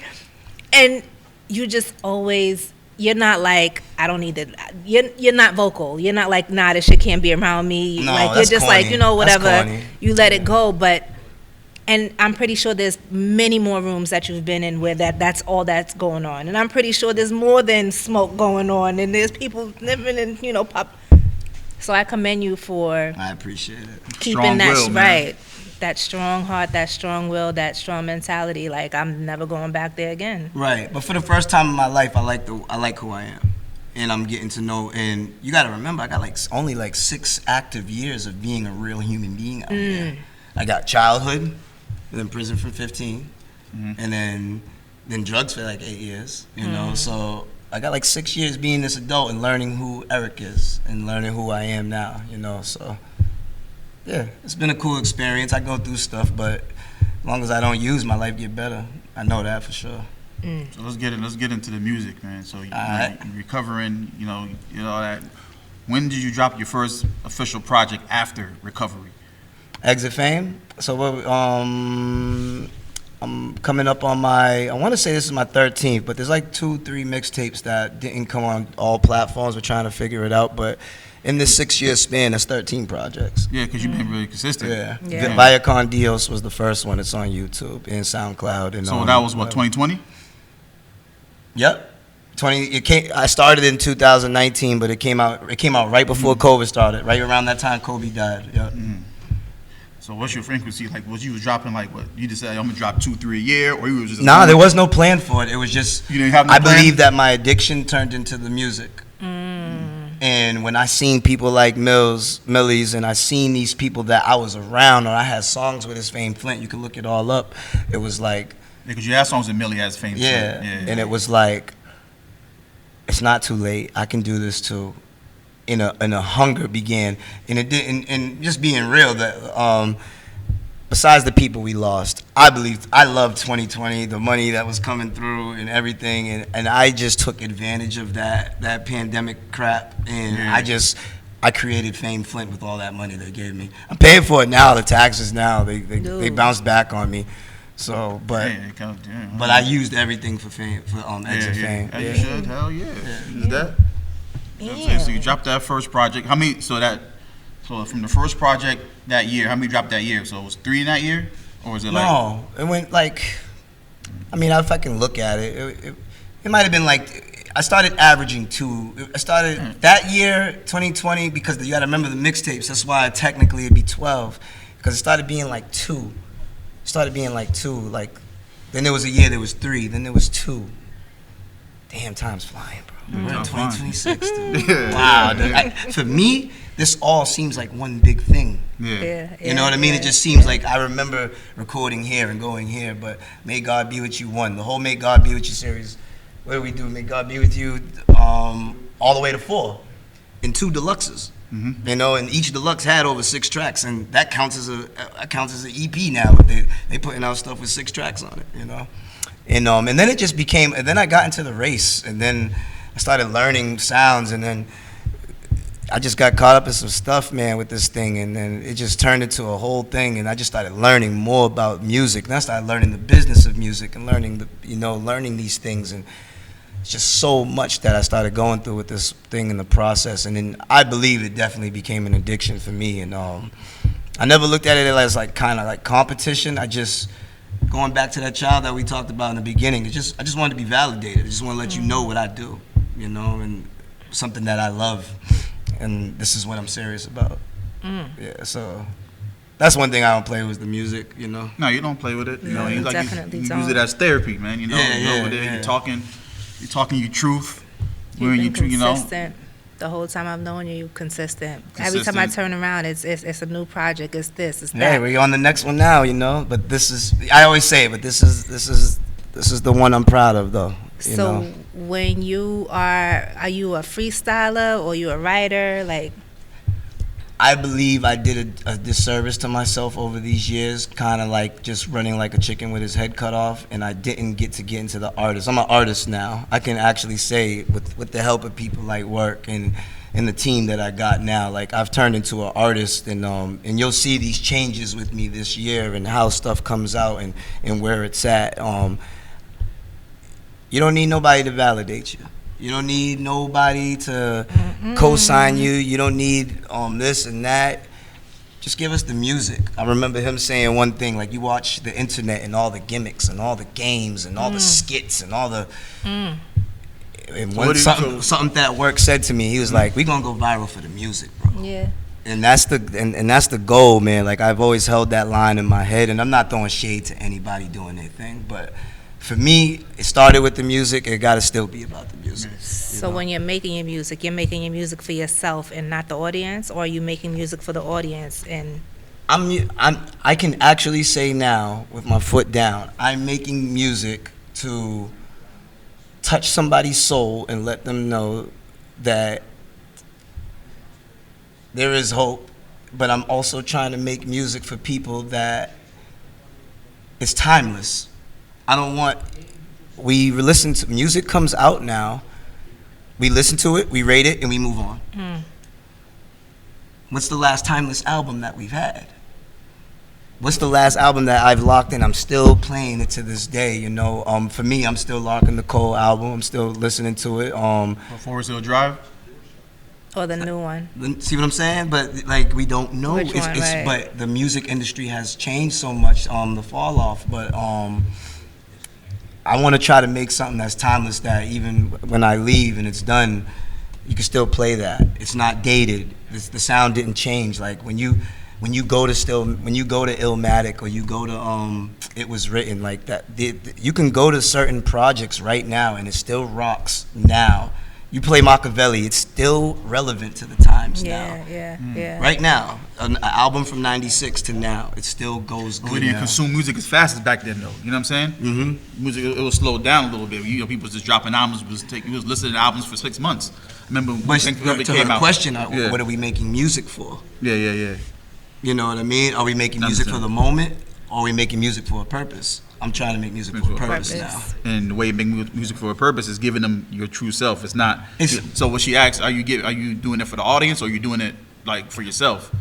and you just always, you're not like, I don't need it. You're not vocal. You're not like, nah, this shit can't be around me. No, like you're just corny. like, you know, whatever. You let it go. But and I'm pretty sure there's many more rooms that you've been in where that's all that's going on. And I'm pretty sure there's more than smoke going on, and there's people living in, you know, pop. So I commend you for I appreciate it. Keeping Strong that will, man. right. That strong heart, that strong will, that strong mentality. Like I'm never going back there again. Right, but for the first time in my life, I like who I am, and I'm getting to know. And you got to remember, I got only 6 active years of being a real human being out here. I got childhood, then prison for 15, and then drugs for 8 years. You know, so I got 6 years being this adult and learning who Eric is and learning who I am now. You know, so. Yeah, it's been a cool experience. I go through stuff, but as long as I don't use, my life get better. I know that for sure. So let's get into the music, man. So you're recovering, you know that. When did you drop your first official project after recovery? Exit Fame. So I'm coming up on I want to say this is my 13th, but there's 2-3 mixtapes that didn't come on all platforms. We're trying to figure it out, but in this 6-year span, that's 13 projects. Yeah, because you've been really consistent. Yeah. Via Con Dios was the first one. It's on YouTube and SoundCloud. And so that was what, 2020? Yep. I started in 2019, but it came out right before COVID started, right around that time Kobe died. Yep. So what's your frequency? Like, was you dropping what? You just said, I'm going to drop 2-3 a year? Or you was just... Nah, there was no plan for it. It was just... You didn't have no I plan? believe that my addiction turned into the music. And when I seen people like Millies, and I seen these people that I was around, or I had songs with his Fame Flint, you can look it all up. It was like... Because you had songs with Millie as Fame Flint. Yeah, and it was like, it's not too late. I can do this too. And a hunger began, and it did. And just being real, that besides the people we lost, I loved 2020, the money that was coming through and everything, and I just took advantage of that pandemic crap, and I created Fame Flint with all that money they gave me. I'm paying for it now. The taxes now they bounced back on me. So, but I used everything for Fame, for Exit Fame. Yeah, you should. Hell yeah. Is that? Yeah. So you dropped that first project. So from the first project that year, how many dropped that year? So it was 3 in that year? Or is it like? No, it went like, I mean, if I can look at it, it might have been like, I started averaging 2. I started that year, 2020, because you got to remember the mixtapes. That's why technically it'd be 12, because it started being like 2. Like, then there was a year there was 3, then there was 2. Damn, time's flying, bro. We're in 2026, dude. Wow, dude. For me, this all seems like one big thing. Yeah. You know what I mean? It just seems like I remember recording here and going here, but May God Be With You 1. The whole May God Be With You series, what do we do? May God Be With You all the way to 4 in 2 deluxes. Mm-hmm. You know, and each deluxe had over 6 tracks, and that counts as an EP now. But they putting out stuff with 6 tracks on it, you know. And then it just became, and then I got into the race, and then I started learning sounds, and then I just got caught up in some stuff, man, with this thing, and then it just turned into a whole thing, and I just started learning more about music. And I started learning the business of music and learning these things, and it's just so much that I started going through with this thing in the process. And then I believe it definitely became an addiction for me, and I never looked at it as like kind of like competition. I just, going back to that child that we talked about in the beginning, I just wanted to be validated. I just want to let you know what I do, you know, and something that I love. And this is what I'm serious about. Yeah, so that's one thing I don't play with the music, you know. No, you don't play with it. You know, you definitely use don't. it as therapy, man. You know, Yeah. you're talking your truth. You've been you know. consistent. The whole time I've known you, you're consistent. Every time I turn around, it's a new project. It's this, it's that. Yeah, we're on the next one now, you know. But this is, I always say it, but this is the one I'm proud of, though. You So know? when you are you a freestyler or you a writer? Like, I believe I did a disservice to myself over these years, kind of like just running like a chicken with his head cut off, and I didn't get into the artist. I'm an artist now. I can actually say, with the help of people like Work and the team that I got now, like I've turned into an artist, and you'll see these changes with me this year and how stuff comes out and where it's at. You don't need nobody to validate you. You don't need nobody to co-sign you. You don't need this and that. Just give us the music. I remember him saying one thing, like, you watch the internet and all the gimmicks and all the games and all the skits and all the... And something that Work said to me, he was like, we gonna go viral for the music, bro. yeah. And that's the goal, man. Like, I've always held that line in my head, and I'm not throwing shade to anybody doing their thing, but for me, it started with the music. It got to still be about the music. So when you're making your music for yourself and not the audience, or are you making music for the audience? And I can actually say now, with my foot down, I'm making music to touch somebody's soul and let them know that there is hope. But I'm also trying to make music for people that is timeless. I don't want, we listen to, music comes out now, we listen to it, we rate it, and we move on. What's the last timeless album that we've had? What's the last album that I've locked in? I'm still playing it to this day, you know. For me, I'm still locking the Cole album, I'm still listening to it. Forest Hill Drive? or the new one? See what I'm saying? But like, we don't know. Which one, right. But the music industry has changed so much, the fall off. But I want to try to make something that's timeless, that even when I leave and it's done, you can still play that. It's not dated. The sound didn't change. Like when you go to Illmatic, or you go to It Was Written, like that, you can go to certain projects right now and it still rocks now. You play Machiavelli, it's still relevant to the times now. Yeah. Right now, an album from '96 to now, it still goes good. We didn't now. consume music as fast as back then, though. You know what I'm saying? Mm-hmm. Music, it was slowed down a little bit. You know, people was just dropping albums. You was listening to albums for 6 months. Remember when But Think to Public came her out? question, Yeah. what are we making music for? Yeah. You know what I mean? Are we making music for the moment, or are we making music for a purpose? I'm trying to make music for a purpose now. And the way you make music for a purpose is giving them your true self. It's not. So what she asks, are you doing it for the audience, or are you doing it like for yourself?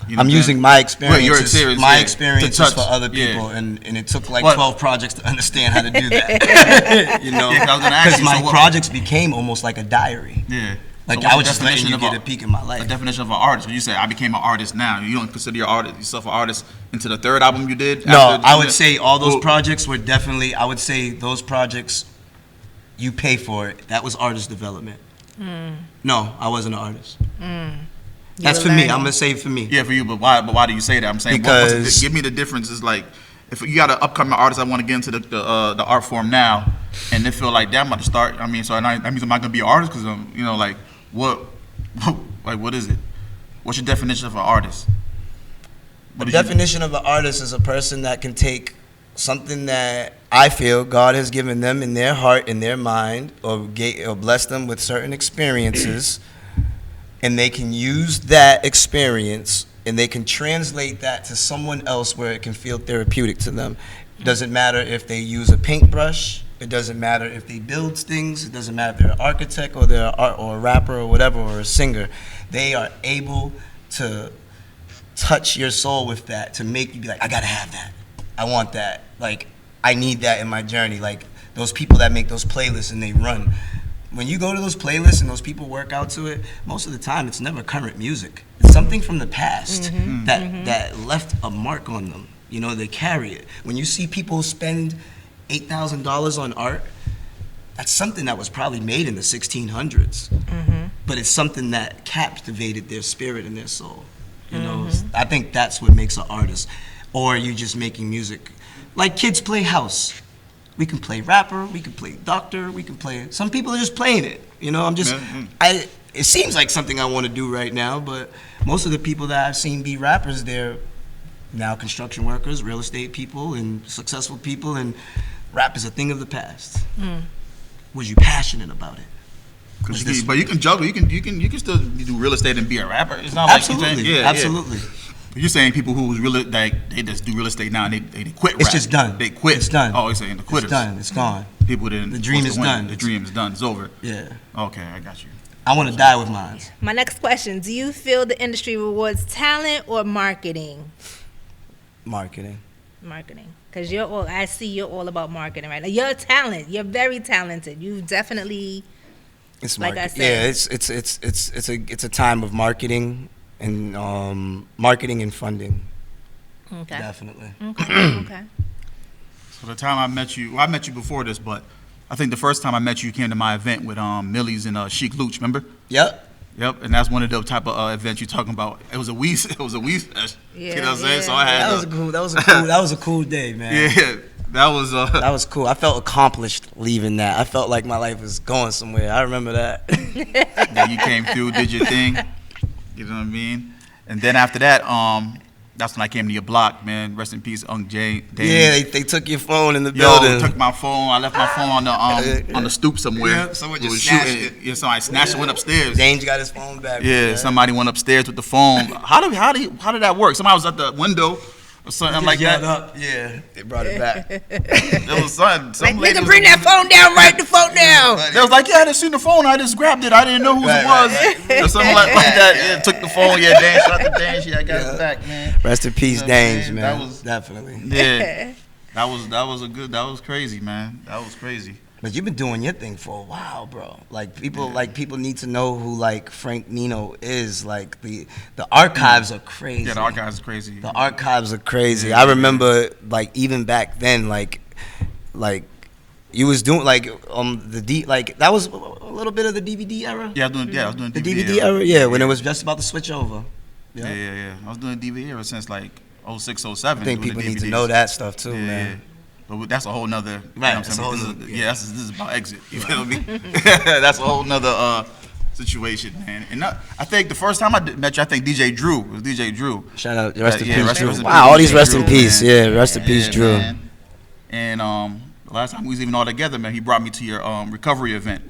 You know I'm using my experiences, to touch for other people, and it took like What? 12 projects to understand how to do that. You know, Yeah, 'cause I was gonna ask because you, my so what- projects became almost like a diary. Yeah. Like, what's I the was just letting definition you of get a peek in my life. The definition of an artist. When you say I became an artist now, you don't consider yourself an artist into the third album you did? No, after I would say all those Well, projects were definitely, I would say those projects, you pay for it. That was artist development. No, I wasn't an artist. That's were for me. learning. I'm going to say for me. Yeah, for you, but why do you say that? I'm saying Because- give me the difference. Is like if you got an upcoming artist, I want to get into the art form now, and they feel like damn, I'm about to start. I mean, so that means I'm not gonna be an artist because I'm, like what is it? What's your definition of an artist? The definition of an artist is a person that can take something that I feel God has given them in their heart, in their mind, or blessed them with certain experiences, and they can use that experience and they can translate that to someone else where it can feel therapeutic to them. It doesn't matter if they use a paintbrush. It doesn't matter if they build things. It doesn't matter if they're an architect or they're or a rapper or whatever or a singer. They are able to touch your soul with that to make you be like, I gotta have that. I want that. Like, I need that in my journey. Like those people that make those playlists and they run. When you go to those playlists and those people work out to it, most of the time it's never current music. It's something from the past that left a mark on them. They carry it. When you see people spend $8,000 on art, that's something that was probably made in the 1600s. But it's something that captivated their spirit and their soul. I think that's what makes an artist. Or you just making music. Like kids play house. We can play rapper, we can play doctor, we can play. Some people are just playing it. It seems like something I want to do right now, but most of the people that I've seen be rappers, they're now construction workers, real estate people, and successful people, and rap is a thing of the past. Was you passionate about it? But you can juggle. You can still do real estate and be a rapper. It's not Absolutely, like absolutely. You're saying people who's really like they just do real estate now and they quit rap. It's just done. They quit. It's done. Oh, you're saying the quitters. It's done. It's gone. People didn't. The dream is done. The dream is done. It's over. Yeah. Okay, I got you. I want to die with mine. My next question: do you feel the industry rewards talent or marketing? Marketing. Marketing, because I see you're all about marketing, right? Like you're talent. You're very talented. You definitely. It's like I market. said. Yeah, it's a time of marketing and funding. Okay. Definitely. Okay. So the time I met you, I met you before this, but I think the first time I met you, you came to my event with Millie's and Chic Luch. Remember? Yep. Yep, and that's one of the type of events you're talking about. It was a Wii session. You know what I'm saying? So I had That was a cool day, man. yeah, that was That was cool. I felt accomplished leaving that. I felt like my life was going somewhere. I remember that. that you came through, did your thing. You know what I mean? And then after that, that's when I came to your block, man. Rest in peace, Unc Jane. Yeah, they took your phone in the building. Took my phone. I left my phone on the stoop somewhere. Yeah, someone Who just was snatched shooting. it. Yeah, somebody snatched it, went upstairs. Danger got his phone back. Yeah, man. somebody went upstairs with the phone. How did that work? Somebody was at the window or something like that. Up. Yeah, they brought it back. There was something. Some Like, lady nigga, was- bring that phone down. Write the phone down. They was like, yeah, I didn't see the phone. I just grabbed it. I didn't know who it was. Or something like that. Yeah, took the phone. Yeah, Dan, shout out to Dan. I got it back, man. Rest in peace, You know what I'm Dange, saying? man. That was- Definitely. Yeah, that was crazy, man. That was crazy. But you've been doing your thing for a while, bro. Like people need to know who like Frank Nino is. Like the archives are crazy. Yeah, the archives is crazy. The archives are crazy. Yeah. I remember like even back then, like you was doing like that was a little bit of the DVD era. Yeah, I was doing The DVD DVD era, yeah, when it was just about to switch over. Yeah. I was doing DVD ever since like 06, 07. I think doing people the need to DVDs. know that stuff too, Yeah, man. yeah. But that's a whole nother. Right, You know what I'm that's a saying? whole This nother- is, yeah. this is about exit. You feel me? That's a whole nother situation, man. And I think the first time I met you, I think DJ Drew. It was DJ Drew. Shout out, rest in Yeah, peace, rest Drew. in peace, Wow, all these DJ rest in Drew, peace. man. Yeah, rest in peace, Drew. Man. And the last time we was even all together, man, he brought me to your recovery event.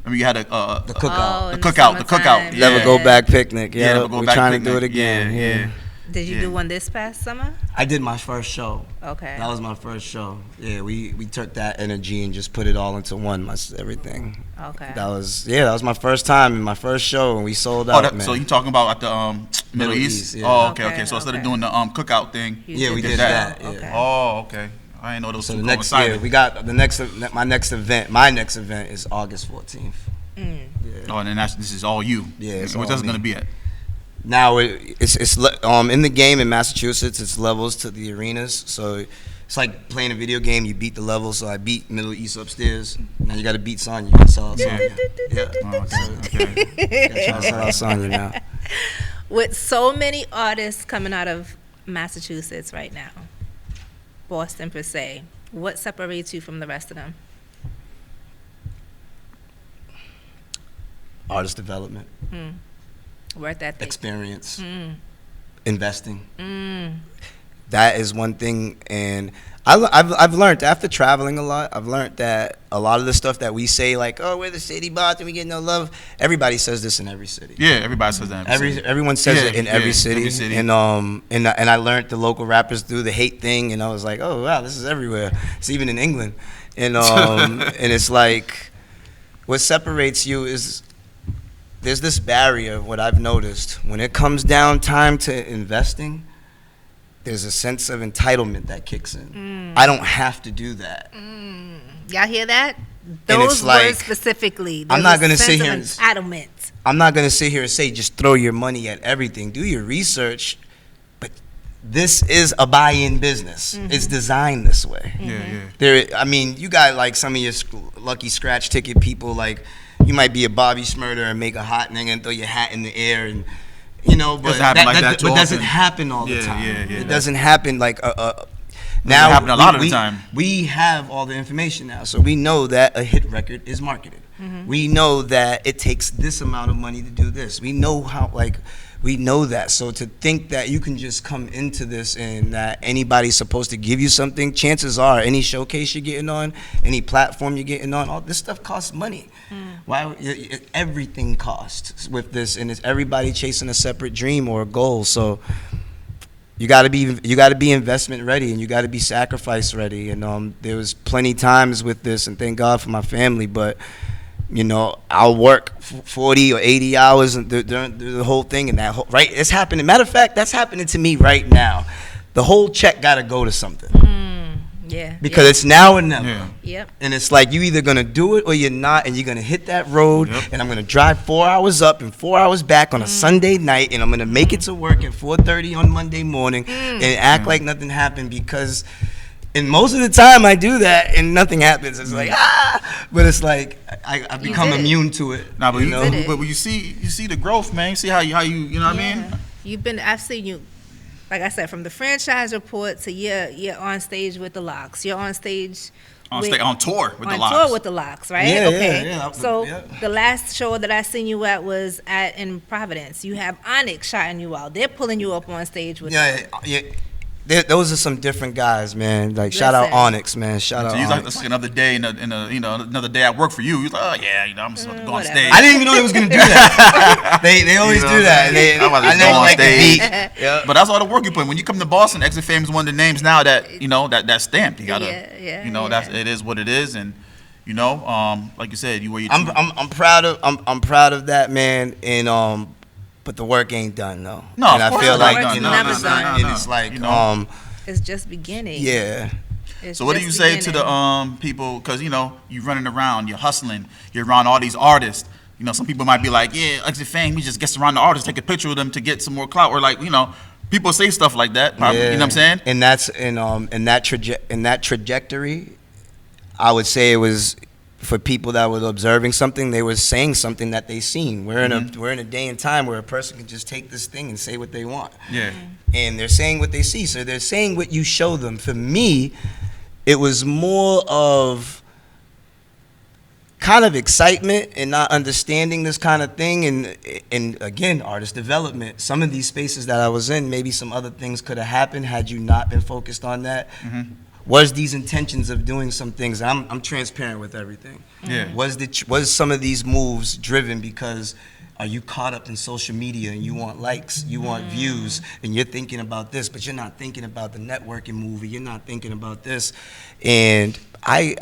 I mean, you had The cookout. Oh, in cookout. The cookout. summertime. Never Yeah. go back picnic. Yeah, Never Go we're Back trying to picnic. do it again. Yeah. Did you Yeah. do one this past summer? I did my first show. Okay. That was my first show. Yeah, we took that energy and just put it all into one. Everything. Okay. That was my first time and my first show, and we sold out. Man. So you talking about at the Middle East? yeah. Oh, okay. Okay, So instead of okay. doing the cookout thing, You Yeah, we did that. that. Yeah. Okay. oh, okay. I didn't know those So two the next coincided. year we got my next event is August 14th. Oh, and then this is all you. Yeah, it's Where's all that me. gonna be at? Now it's in the game in Massachusetts. It's levels to the arenas, so it's like playing a video game. You beat the level. So I beat Middle East upstairs. Now you got to beat Sonya. You got to sell out Sonya. Yeah. Oh, okay. Got to sell out Sonya now. With so many artists coming out of Massachusetts right now, Boston per se, what separates you from the rest of them? Artist development, Worth ethic. experience, investing. That is one thing, and I've learned after traveling a lot. I've learned that a lot of the stuff that we say, like, "Oh, we're the city Boston, we get no love." Everybody says this in every city. Yeah, everybody says that. Everyone says Yeah, it in every yeah, city. every city. And I learned the local rappers do the hate thing, and I was like, "Oh wow, this is everywhere. It's even in England." And and it's like, what separates you is there's this barrier. What I've noticed when it comes down time to investing, there's a sense of entitlement that kicks in. I don't have to do that. Y'all hear that? it's Those like, words specifically. I'm There's not a gonna sit sense here of and entitlement. I'm not going to sit here and say just throw your money at everything. Do your research. But this is a buy-in business. It's designed this way. Yeah. You got like some of your lucky scratch ticket people, like you might be a Bobby Shmurda and make a hot nigga and throw your hat in the air and, but Doesn't happen like that too but doesn't often. happen all the Yeah, time. yeah, It doesn't happen like Now happen a lot of the time. We have all the information now, so we know that a hit record is marketed. We know that it takes this amount of money to do this. We know we know that. So to think that you can just come into this and that anybody's supposed to give you something, chances are any showcase you're getting on, any platform you're getting on, all this stuff costs money. Why? Everything costs with this, and it's everybody chasing a separate dream or a goal. So you got to be investment ready, and you got to be sacrifice ready. And there was plenty times with this, and thank God for my family, but I'll work 40 or 80 hours during the whole thing, and right, it's happening. Matter of fact, that's happening to me right now. The whole check got to go to something. Yeah. Because it's now or never. Yeah. Yep. And it's like you either gonna do it or you're not, and you're gonna hit that road. Yep. And I'm gonna drive 4 hours up and 4 hours back on a Sunday night, and I'm gonna make it to work at 4:30 on Monday morning and act like nothing happened because. And most of the time I do that and nothing happens. It's like but it's like I become did it. immune to it. Nah, but you know. did it. but you see the growth, man. You see how you know what I mean? I've seen you, like I said, from the franchise report to you're on stage with the Locks. You're on stage On tour with the on Locks. tour with the Locks, right? Yeah, okay. yeah. So Yeah. the last show that I seen you at was in Providence. You have Onyx shouting you out. They're pulling you up on stage with them. Yeah. Those are some different guys, man. Like shout out Listen. Onyx, man. Shout out So he's like, Onyx. that's like another day another day at work for you. He's like, oh yeah, I'm just gonna go on whatever. stage. I didn't even know they was gonna do that. they always do that. And they, I'm about to I go never on like the stage. beat. Yeah. But that's all the work you put in. When you come to Boston, Exit Fame is one of the names now that that stamp. You gotta, that's it is what it is, and like you said, you were your. I'm proud of that, man. And but the work ain't done though. No, and of I course feel it's like not done. Never done. and it's like It's just beginning. yeah. It's So what do just you say to beginning. the people? Because you're running around, you're hustling, you're around all these artists. Some people might be like, yeah, Exit Fame, he just gets around the artists, take a picture with them to get some more clout, or like people say stuff like that. Probably, Yeah. You know what I'm saying? And that's in that trajectory, I would say it was for people that were observing something. They were saying something that they seen. We're in a day and time where a person can just take this thing and say what they want. Yeah. And they're saying what they see. So they're saying what you show them. For me, it was more of kind of excitement and not understanding this kind of thing, and again, artist development. Some of these spaces that I was in, maybe some other things could have happened had you not been focused on that. Was these intentions of doing some things? I'm transparent with everything. Yeah. Was some of these moves driven because are you caught up in social media and you want likes, you want views, and you're thinking about this, but you're not thinking about the networking movie, you're not thinking about this. And I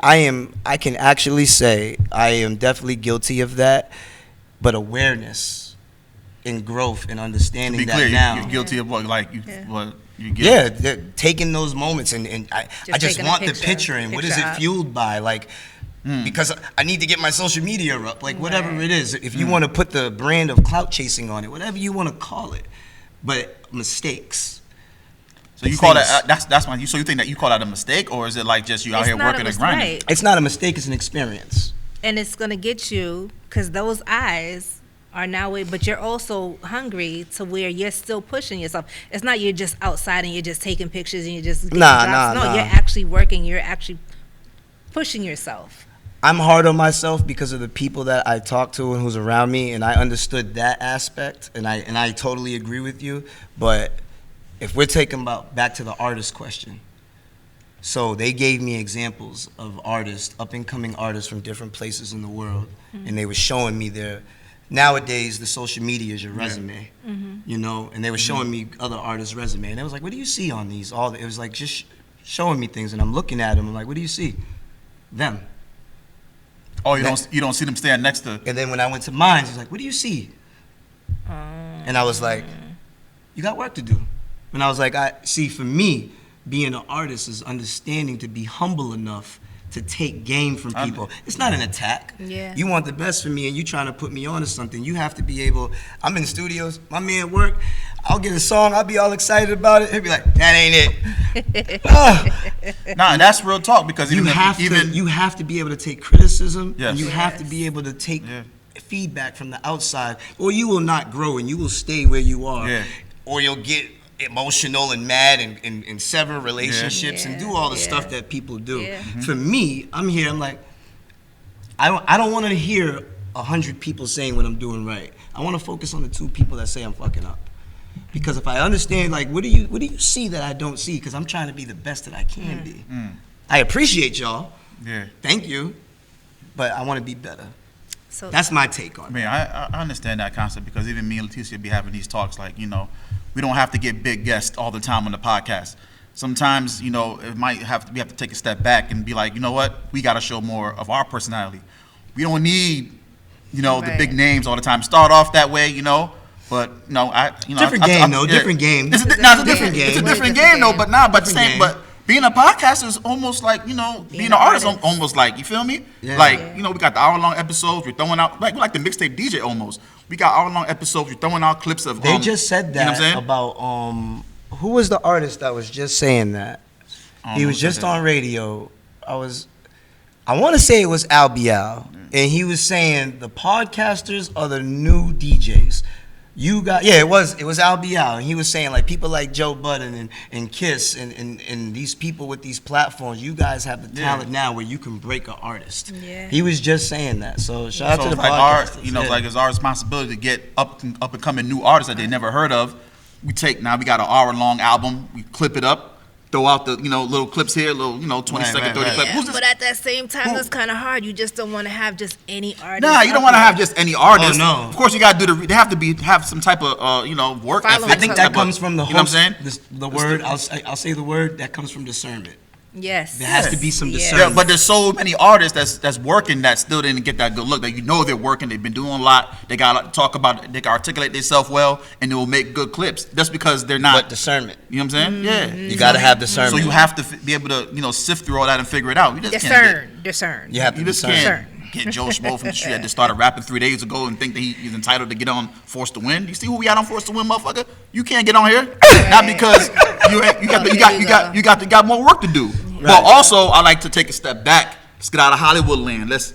can actually say I am definitely guilty of that, but awareness and growth and To understanding be that clear, now. you're guilty of what? Like what? You get? Yeah, taking those moments and I just taking a want the picture picture and what is it op. fueled by? Like because I need to get my social media up, like whatever it is. If you want to put the brand of clout chasing on it, whatever you want to call it, but mistakes. So you call that that's my. So you think that you call that a mistake, or is it like just you out here working and grinding? Right. It's not a mistake. It's an experience. And it's gonna get you because those eyes are now. But you're also hungry to where you're still pushing yourself. It's not you're just outside and you're just taking pictures and you're just getting drops. No, you're actually working. You're actually pushing yourself. I'm hard on myself because of the people that I talk to and who's around me, and I understood that aspect, and I totally agree with you. But if we're taking back to the artist question, so they gave me examples of artists, up and coming artists from different places in the world, and they were showing me nowadays the social media is your resume, you know, and they were showing me other artists' resume, and I was like, what do you see on these? It was like just showing me things, and I'm looking at them, I'm like, what do you see? Them. Oh, you don't see them standing next to. And then when I went to mine, he was like, what do you see? And I was like, you got work to do. And I was like, for me, being an artist is understanding to be humble enough to take game from people. It's not an attack. Yeah. You want the best for me and you trying to put me on to something. You have to be able, I'm in the studios, my man work, I'll get a song, I'll be all excited about it. He'll be like, that ain't it. Nah, that's real talk because you have to be able to take criticism, yes. and you have to be able to take feedback from the outside, or you will not grow and you will stay where you are, or you'll get emotional and mad and sever relationships and do all the stuff that people do. Yeah. For me, I'm here, I'm like, I don't want to hear 100 people saying what I'm doing right. I want to focus on the 2 people that say I'm fucking up. Because if I understand, like, what do you see that I don't see? Because I'm trying to be the best that I can be. I appreciate y'all. Yeah. Thank you. But I want to be better. So that's my take on it. I mean, I understand that concept because even me and Leticia be having these talks like, you know, we don't have to get big guests all the time on the podcast. Sometimes, you know, we have to take a step back and be like, you know what, we got to show more of our personality. We don't need, you know, the big names all the time. Start off that way, you know, but no, different game. Different game. It's a different game. It's a different game though, but being a podcaster is almost like, you know, being an artist almost like, you feel me? Yeah. Like, you know, we got the hour-long episodes, we're throwing out, like the mixtape DJ almost. We got hour-long episodes, we're throwing out clips of. They just said that, you know about, who was the artist that was just saying that? He was just on radio. I want to say it was Al Bial, and he was saying the podcasters are the new DJs. It was Al Bial, and he was saying like people like Joe Budden and Kiss and these people with these platforms, you guys have the talent now where you can break an artist. Yeah. He was just saying that. So shout out to the podcasters. Like it's our responsibility to get up and coming new artists that they never heard of. We got an hour-long album, we clip it up, throw out the, you know, little clips here, little, you know, 20-second, 30 clip. Yeah, but at that same time, that's kind of hard. You just don't want to have just any artist. Nah, you don't want to have just any artist. Oh, no. Of course, you got to they have to have some type of, you know, work ethic. I think that comes from the host. You know what I'm saying? The word, I'll say the word, that comes from discernment. Yes. There has to be some discernment. Yeah, but there's so many artists that's working that still didn't get that good look. That, you know, they're working. They've been doing a lot. They got a lot to talk about. They can articulate themselves well, and they will make good clips. Just because they're not. But discernment. You know what I'm saying? Mm-hmm. Yeah. You got to have discernment. So you have to be able to, you know, sift through all that and figure it out. You just discern. You have to can't get Joe Schmo from the street that just started rapping 3 days ago and think that he's entitled to get on Forced to Win. You see who we got on Forced to Win, motherfucker? You can't get on here. Not because you got more work to do. Right. But also, I like to take a step back. Let's get out of Hollywood land. Let's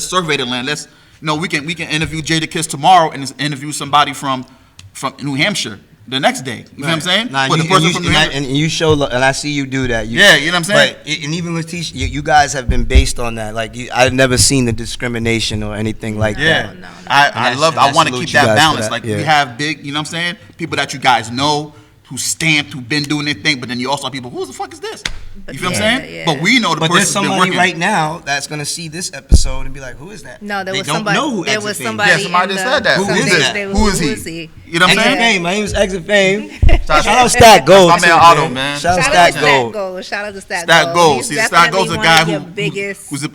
survey the land. We can interview Jadakiss tomorrow and interview somebody from New Hampshire the next day. You know what I'm saying? And you show, and I see you do that. You know what I'm saying? But and even Leticia, you guys have been based on that. Like I've never seen the discrimination or anything like that. No. I want to keep that balance. Like we have big, you know what I'm saying? People that you guys know, who stamped, who been doing their thing, but then you also have people, who the fuck is this? You feel what I'm saying? Yeah. But we know the person's been working. But there's somebody right now that's going to see this episode and be like, who is that? No, they don't know who there was somebody. Yeah, somebody just said that. Who is that? Who is he? You know what I'm saying? Fame. My name is Exit Fame. Shout out Stat Gold. My man Otto, man. Shout out Stat Gold. Shout out to Stat Gold. See, Stat Gold's a guy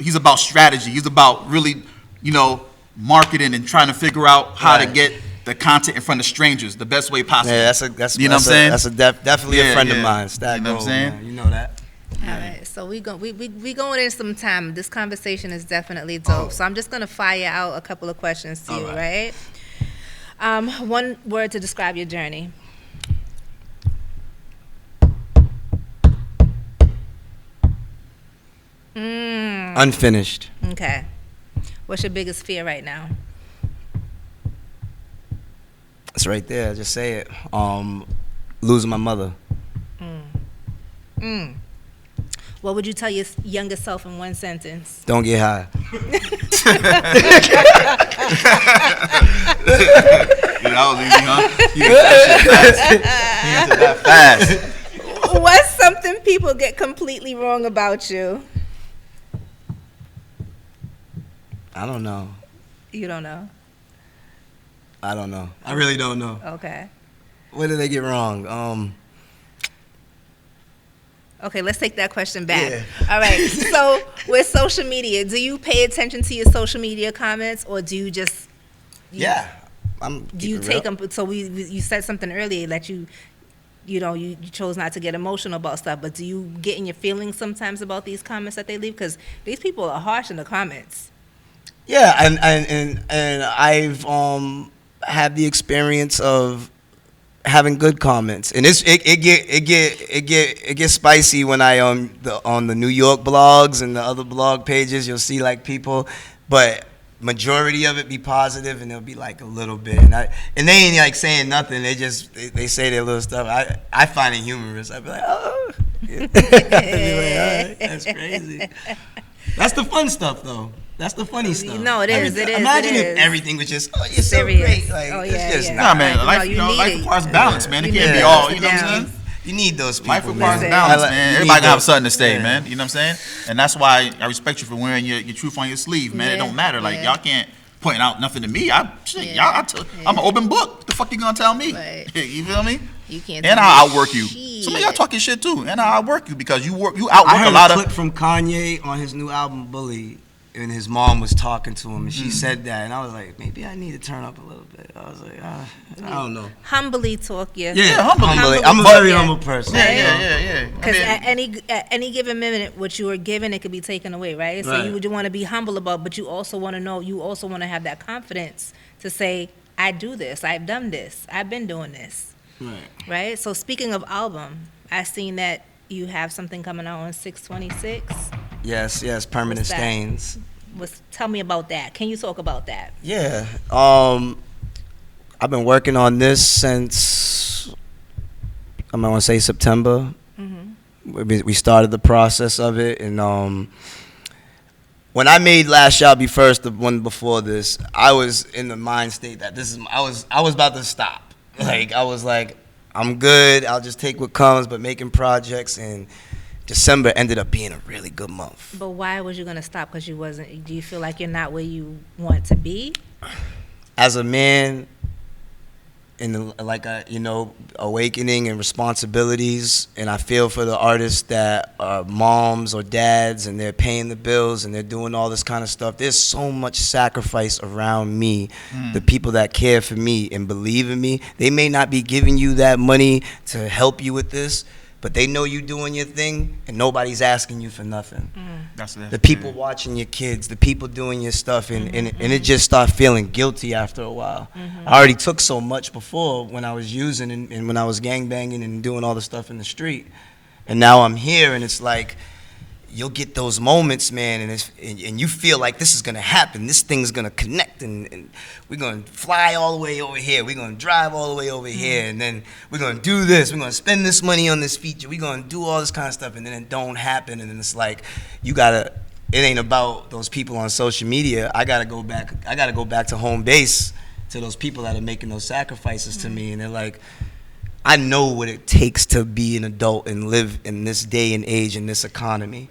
he's about strategy. He's about really, you know, marketing and trying to figure out how to get the content in front of strangers the best way possible. Yeah, that's you know what I'm saying? That's definitely a friend of mine. Stat Gold. You know what I'm saying? Man. You know that. All right, so we going in some time. This conversation is definitely dope. Oh. So I'm just gonna fire out a couple of questions to All you, right. right? One word to describe your journey. Unfinished. Okay. What's your biggest fear right now? It's right there. Just say it. Losing my mother. What would you tell your younger self in one sentence? Don't get high. That was easy, huh? You answered that fast. What's something people get completely wrong about you? I don't know. You don't know. I don't know. I really don't know. Okay. What did they get wrong? Okay, let's take that question back. Yeah. All right. So with social media, do you pay attention to your social media comments, or do you just Yeah. do you take them? So you said something earlier that you chose not to get emotional about stuff, but do you get in your feelings sometimes about these comments that they leave? Because these people are harsh in the comments. Yeah, and I've had the experience of having good comments, and it gets spicy when I on the New York blogs and the other blog pages. You'll see like people, but majority of it be positive, and there'll be like a little bit, and they ain't like saying nothing. They say their little stuff. I find it humorous. I'd be like, oh, I'd be like, all right, that's crazy. That's the fun stuff, though. That's the funny stuff. No, it is. It is. Imagine it if is. everything was just, oh, you're Serious. so great. Like, Oh, it's yeah, just yeah. Nah, not. man, No, life, you need life it. requires balance, man. It You can't need be it. all, you Sit know what I'm down. saying? You need those people. Life requires man. balance, I like- man. you Everybody need gotta have those- something to say, yeah. man. You know what I'm saying? And that's why I respect you for wearing your truth on your sleeve, man. It Yeah, don't matter. Like, yeah. y'all can't point out nothing to me. I'm Yeah, an open book. What the fuck you gonna tell me? Right. You feel me? You can't. And tell I'll me outwork you. shit. Some of y'all talking shit too. And I'll outwork you because you I outwork heard a lot a of. clip from Kanye on his new album, Bully, and his mom was talking to him, and she said that, and I was like, maybe I need to turn up a little bit. I was like, I don't know. Humbly talk, Yeah, humbly. I'm a talk, very yeah. humble person. Yeah. Because at any given minute, what you are given, it could be taken away, right? So Right. you would want to be humble about, but you also want to know, you also want to have that confidence to say, I do this, I've done this, I've been doing this, Right. right? So speaking of album, I seen that you have something coming out on 6/26. Yes, Permanent What's that? Stains. Tell me about that. Can you talk about that? Yeah. I've been working on this since, I'm going to say September. We started the process of it, and when I made Last Shall Be First, the one before this, I was in the mind state that I was about to stop. Like, I was like, I'm good. I'll just take what comes, but making projects, and December ended up being a really good month. But why was you gonna stop? Because you wasn't. Do you feel like you're not where you want to be? As a man, awakening and responsibilities, and I feel for the artists that are moms or dads, and they're paying the bills and they're doing all this kind of stuff. There's so much sacrifice around me. The people that care for me and believe in me, they may not be giving you that money to help you with this, but they know you doing your thing, and nobody's asking you for nothing. That's The people watching your kids, the people doing your stuff, and it just start feeling guilty after a while. I already took so much before when I was using and when I was gangbanging and doing all the stuff in the street, and now I'm here, and it's like, you'll get those moments, man, and you feel like this is gonna happen. This thing's gonna connect, and we're gonna fly all the way over here. We're gonna drive all the way over here, and then we're gonna do this. We're gonna spend this money on this feature. We're gonna do all this kind of stuff, and then it don't happen. And then it's like, it ain't about those people on social media. I gotta go back to home base, to those people that are making those sacrifices to me, and they're like, I know what it takes to be an adult and live in this day and age in this economy.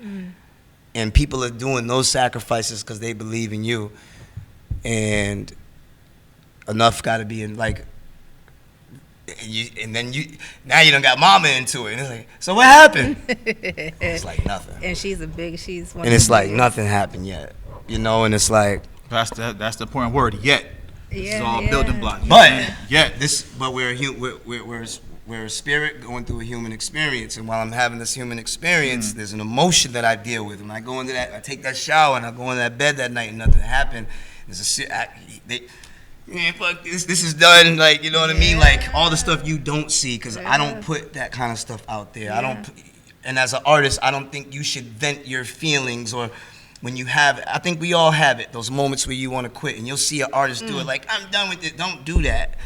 And people are doing those sacrifices because they believe in you. And enough got to be in, like, now you done got mama into it. And it's like, so what happened? It's like nothing. And she's one. And it's like nothing happened yet. And it's like, That's the important word. Yet. This is Yeah, all yeah. building blocks. but Yet. but we're we're a spirit going through a human experience, and while I'm having this human experience, there's an emotion that I deal with. When I go into that, I take that shower and I go into that bed that night and nothing happened. There's man, fuck this. This is done. Like, you know what I mean? Like all the stuff you don't see, because I don't put that kind of stuff out there. I don't. And as an artist, I don't think you should vent your feelings or. When you have, I think we all have it, those moments where you want to quit, and you'll see an artist do it like, I'm done with it. Don't do that.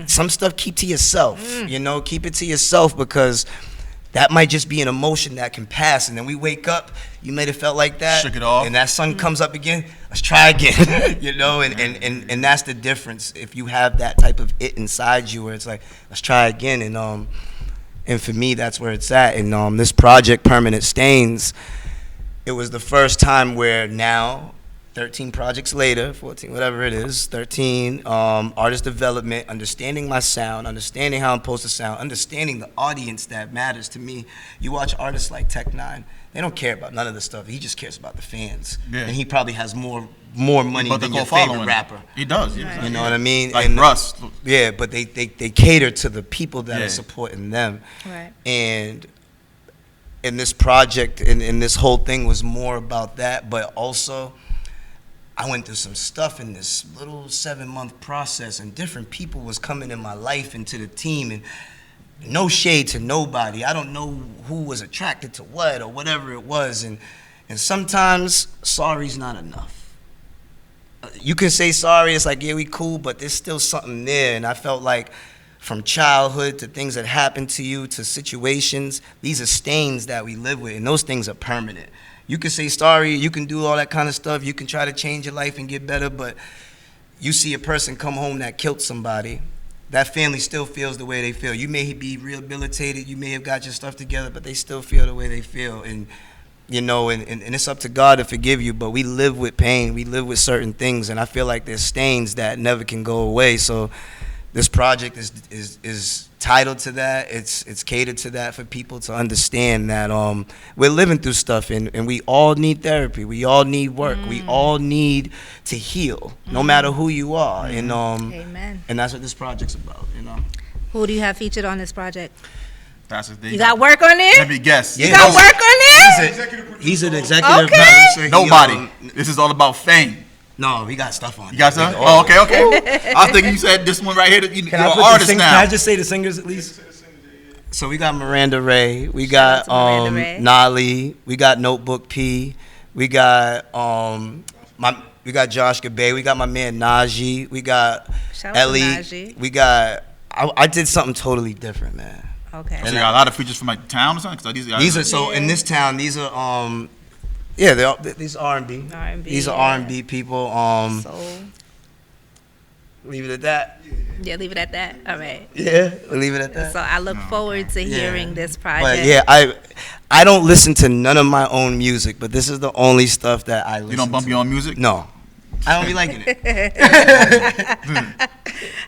Some stuff keep to yourself, you know, keep it to yourself, because that might just be an emotion that can pass, and then we wake up, you might have felt like that. Shook it off. And that sun comes up again, let's try again, you know, and that's the difference. If you have that type of it inside you where it's like, let's try again, and for me, that's where it's at. And this project, Permanent Stains, it was the first time where now, 13 projects later, 14, whatever it is, 13, artist development, understanding my sound, understanding how I'm supposed to sound, understanding the audience that matters to me. You watch artists like Tech9, they don't care about none of the stuff. He just cares about the fans. Yeah. And he probably has more money than your favorite rapper. He does. Right. You know what I mean? Like Russ. Yeah, but they cater to the people that are supporting them. Right. And in this project, and this whole thing was more about that, but also I went through some stuff in this little 7-month process, and different people was coming in my life into the team, and no shade to nobody. I don't know who was attracted to what or whatever it was, and sometimes sorry's not enough. You can say sorry, it's like, yeah, we cool, but there's still something there, and I felt like from childhood to things that happen to you to situations, these are stains that we live with, and those things are permanent. You can say sorry, you can do all that kind of stuff, you can try to change your life and get better, but you see a person come home that killed somebody, that family still feels the way they feel. You may be rehabilitated, you may have got your stuff together, but they still feel the way they feel. And you know, and it's up to God to forgive you, but we live with pain, we live with certain things, and I feel like there's stains that never can go away. So this project is titled to that. It's catered to that for people to understand that we're living through stuff, and we all need therapy. We all need work. We all need to heal, no matter who you are. And Amen. And that's what this project's about. You know. Who do you have featured on this project? That's the thing. You got work on there? Let me guess. You got work on there? He's an executive Okay. producer. Nobody. This is all about fame. No, we got stuff on. You got something? Oh, okay. I was thinking you said this one right here. You're an artist now. Can I just say the singers at least? So we got Miranda Ray. We got Miranda Ray. Nolly. We got Notebook P. We got we got Josh Gabay. We got my man Najee. We got Shout out to Ellie. Najee. We got. I did something totally different, man. Okay. So you got a lot of features from like town or something. 'Cause These are so in this town. These are yeah, these R&B. R&B, These are yeah. R&B people. So Leave it at that. yeah, leave it at that. All right. Yeah, we'll leave it at that. So I look forward to hearing this project. But yeah, I don't listen to none of my own music, but this is the only stuff that I listen to. You don't bump your own music? No. I don't be liking it.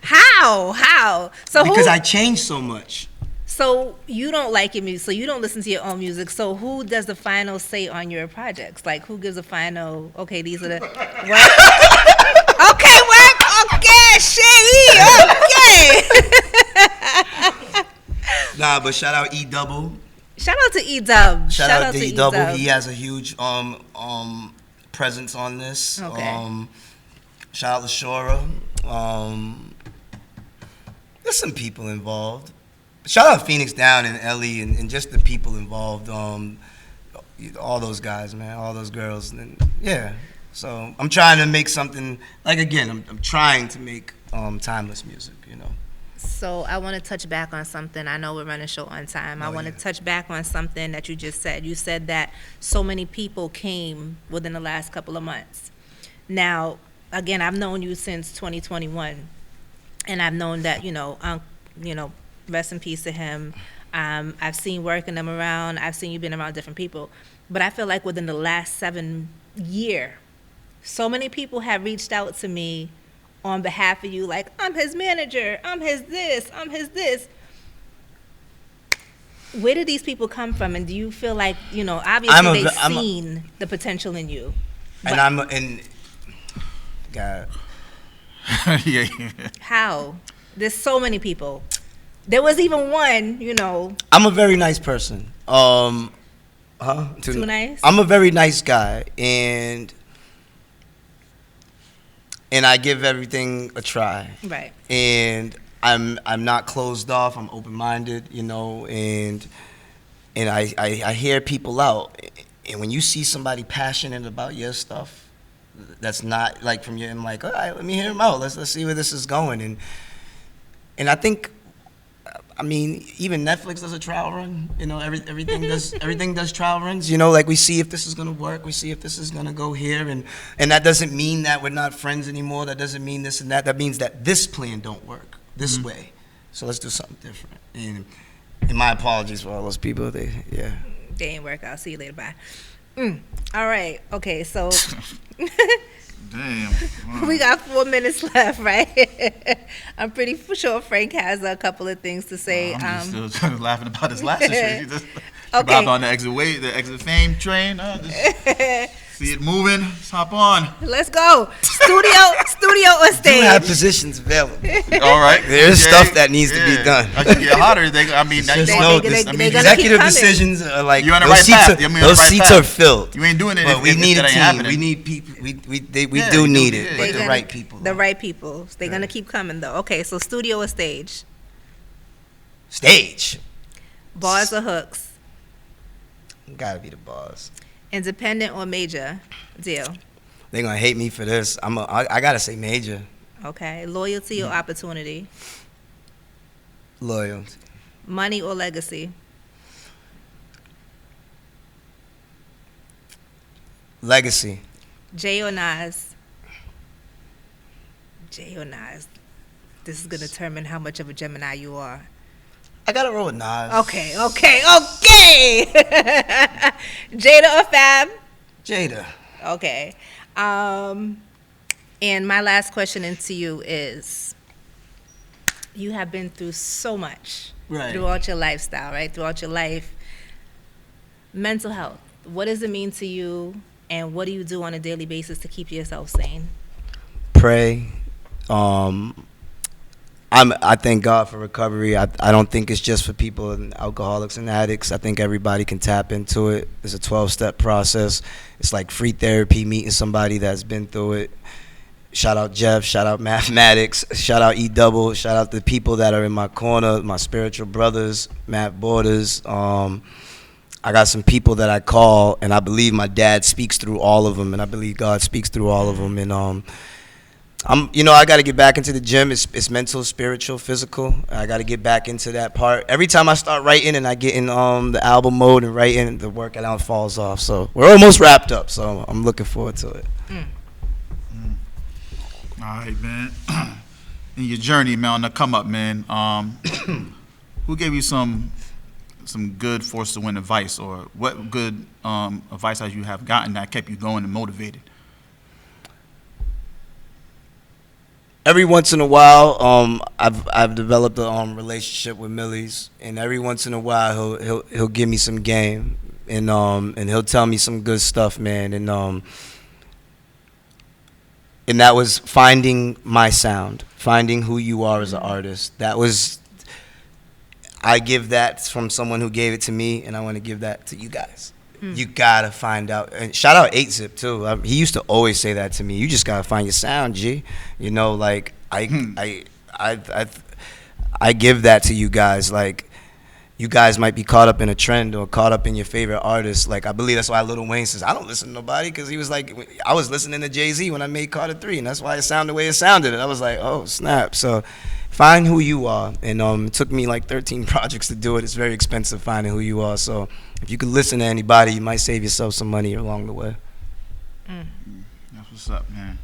How? So Because I change so much. So you don't like your music, so you don't listen to your own music. So who does the final say on your projects? Like who gives a final, okay, these are the work? Okay, work, okay, shady, okay. Nah, but shout out E-Double. Shout out to E-Dub. Shout out to E-Double. He has a huge presence on this. Okay. Shout out to Shora. There's some people involved. Shout out Phoenix Down and Ellie and just the people involved. All those guys, man, all those girls. And yeah. So I'm trying to make something, like again, I'm trying to make timeless music, you know. So I want to touch back on something. I know we're running short on time. I want to touch back on something that you just said. You said that so many people came within the last couple of months. Now, again, I've known you since 2021, and I've known that, rest in peace to him. I've seen working them around. I've seen you been around different people. But I feel like within the last 7 years, so many people have reached out to me on behalf of you, like, I'm his manager, I'm his this, I'm his this. Where did these people come from? And do you feel like, obviously they've seen the potential in you. God. Yeah. How? There's so many people. There was even one, you know, I'm a very nice person. too nice. I'm a very nice guy, and I give everything a try. Right. And I'm not closed off. I'm open minded, you know, and I hear people out. And when you see somebody passionate about your stuff, that's not like from you, I'm like, all right, let me hear him out. Let's see where this is going. And I think, I mean, even Netflix does a trial run. You know, everything does trial runs. You know, like we see if this is gonna work. We see if this is gonna go here, and that doesn't mean that we're not friends anymore. That doesn't mean this and that. That means that this plan don't work this way. So let's do something different. And my apologies for all those people. They ain't work out. See you later. Bye. All right. Okay. So Damn. we got 4 minutes left, right? I'm pretty sure Frank has a couple of things to say. I'm just still laughing about his last shit. You just Okay. on the exit fame train. Just see it moving. Let's hop on. Let's go. Studio or do have stage? positions available. All right. There's stuff that needs to be done. As you get hotter, now you Just don't know want this- this. I they mean, gonna executive keep coming. decisions are like You're on the those right seats. path. You're on the Those right seats path. are filled. you ain't doing it But if we need that a ain't team. happening. We need people. We Yeah, do you need do, it, yeah. but the gonna- right people. The right people. They're gonna keep coming though. Okay. So studio or stage? Stage. Bars or hooks? Gotta be the boss. Independent or major deal? They gonna hate me for this. I gotta say major. Okay. Loyalty or opportunity? Loyalty. Money or legacy? Legacy. Jay or Nas? Jay or Nas? This is gonna determine how much of a Gemini you are. I gotta roll with Nas. Okay. Jada or Fab? Jada. Okay. And my last question into you is, you have been through so much Right. throughout your lifestyle, right? Throughout your life. Mental health. What does it mean to you, and what do you do on a daily basis to keep yourself sane? Pray. I thank God for recovery. I don't think it's just for people and alcoholics and addicts. I think everybody can tap into it. It's a 12-step process. It's like free therapy, meeting somebody that's been through it. Shout out Jeff, shout out Mathematics, shout out E-Double, shout out the people that are in my corner, my spiritual brothers, Matt Borders. I got some people that I call, and I believe my dad speaks through all of them, and I believe God speaks through all of them. And I got to get back into the gym. It's mental, spiritual, physical. I got to get back into that part. Every time I start writing and I get in the album mode and writing, the workout falls off. So we're almost wrapped up. So I'm looking forward to it. All right, man. In your journey, man, on the come up, man. Who gave you some good force to win advice, or what good advice have you have gotten that kept you going and motivated? Every once in a while, I've developed a relationship with Millie's, and every once in a while he'll give me some game, and he'll tell me some good stuff, man, and that was finding my sound, finding who you are as an artist. I give that from someone who gave it to me, and I want to give that to you guys. You gotta find out. And shout out 8-Zip too. He used to always say that to me. You just gotta find your sound, G. You know, like I give that to you guys. Like, you guys might be caught up in a trend or caught up in your favorite artist. Like, I believe that's why Lil Wayne says, I don't listen to nobody, because he was like, I was listening to Jay-Z when I made Carter 3, and that's why it sounded the way it sounded. And I was like, oh, snap. So find who you are. And it took me like 13 projects to do it. It's very expensive finding who you are. So if you could listen to anybody, you might save yourself some money along the way. That's what's up, man.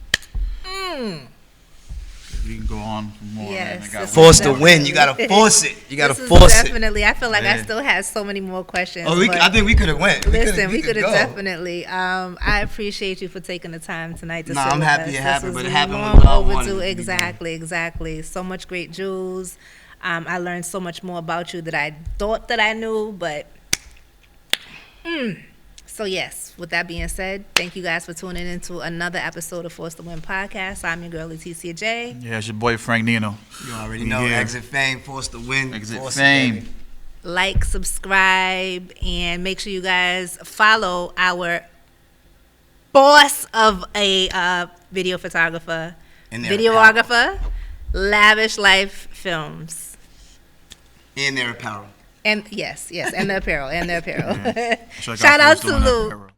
We can go on for more. Yes, man. I got this Force is to win. You gotta force it. You gotta This is force it. definitely. I feel like I Yeah. still have so many more questions. Oh, but I think we could have went. listen, we could have go. definitely. I appreciate you for taking the time tonight to Nah, sit I'm with happy us. it This happened, was but it happened long with what I wanted overdue. it to be Exactly. So much great jewels. I learned so much more about you that I thought that I knew, but So yes, with that being said, thank you guys for tuning into another episode of Force to Win podcast. I'm your girl Leticia J. Yeah, it's your boy Frank Nino. You already know. Yeah. Exit Fame, Force to Win. Exit Force Fame. Baby. Like, subscribe, and make sure you guys follow our boss of a video photographer, And their videographer, Lavish Life Films. And their apparel. And yes, and the apparel, Yeah. Check Shout out who's to doing that Lou. apparel.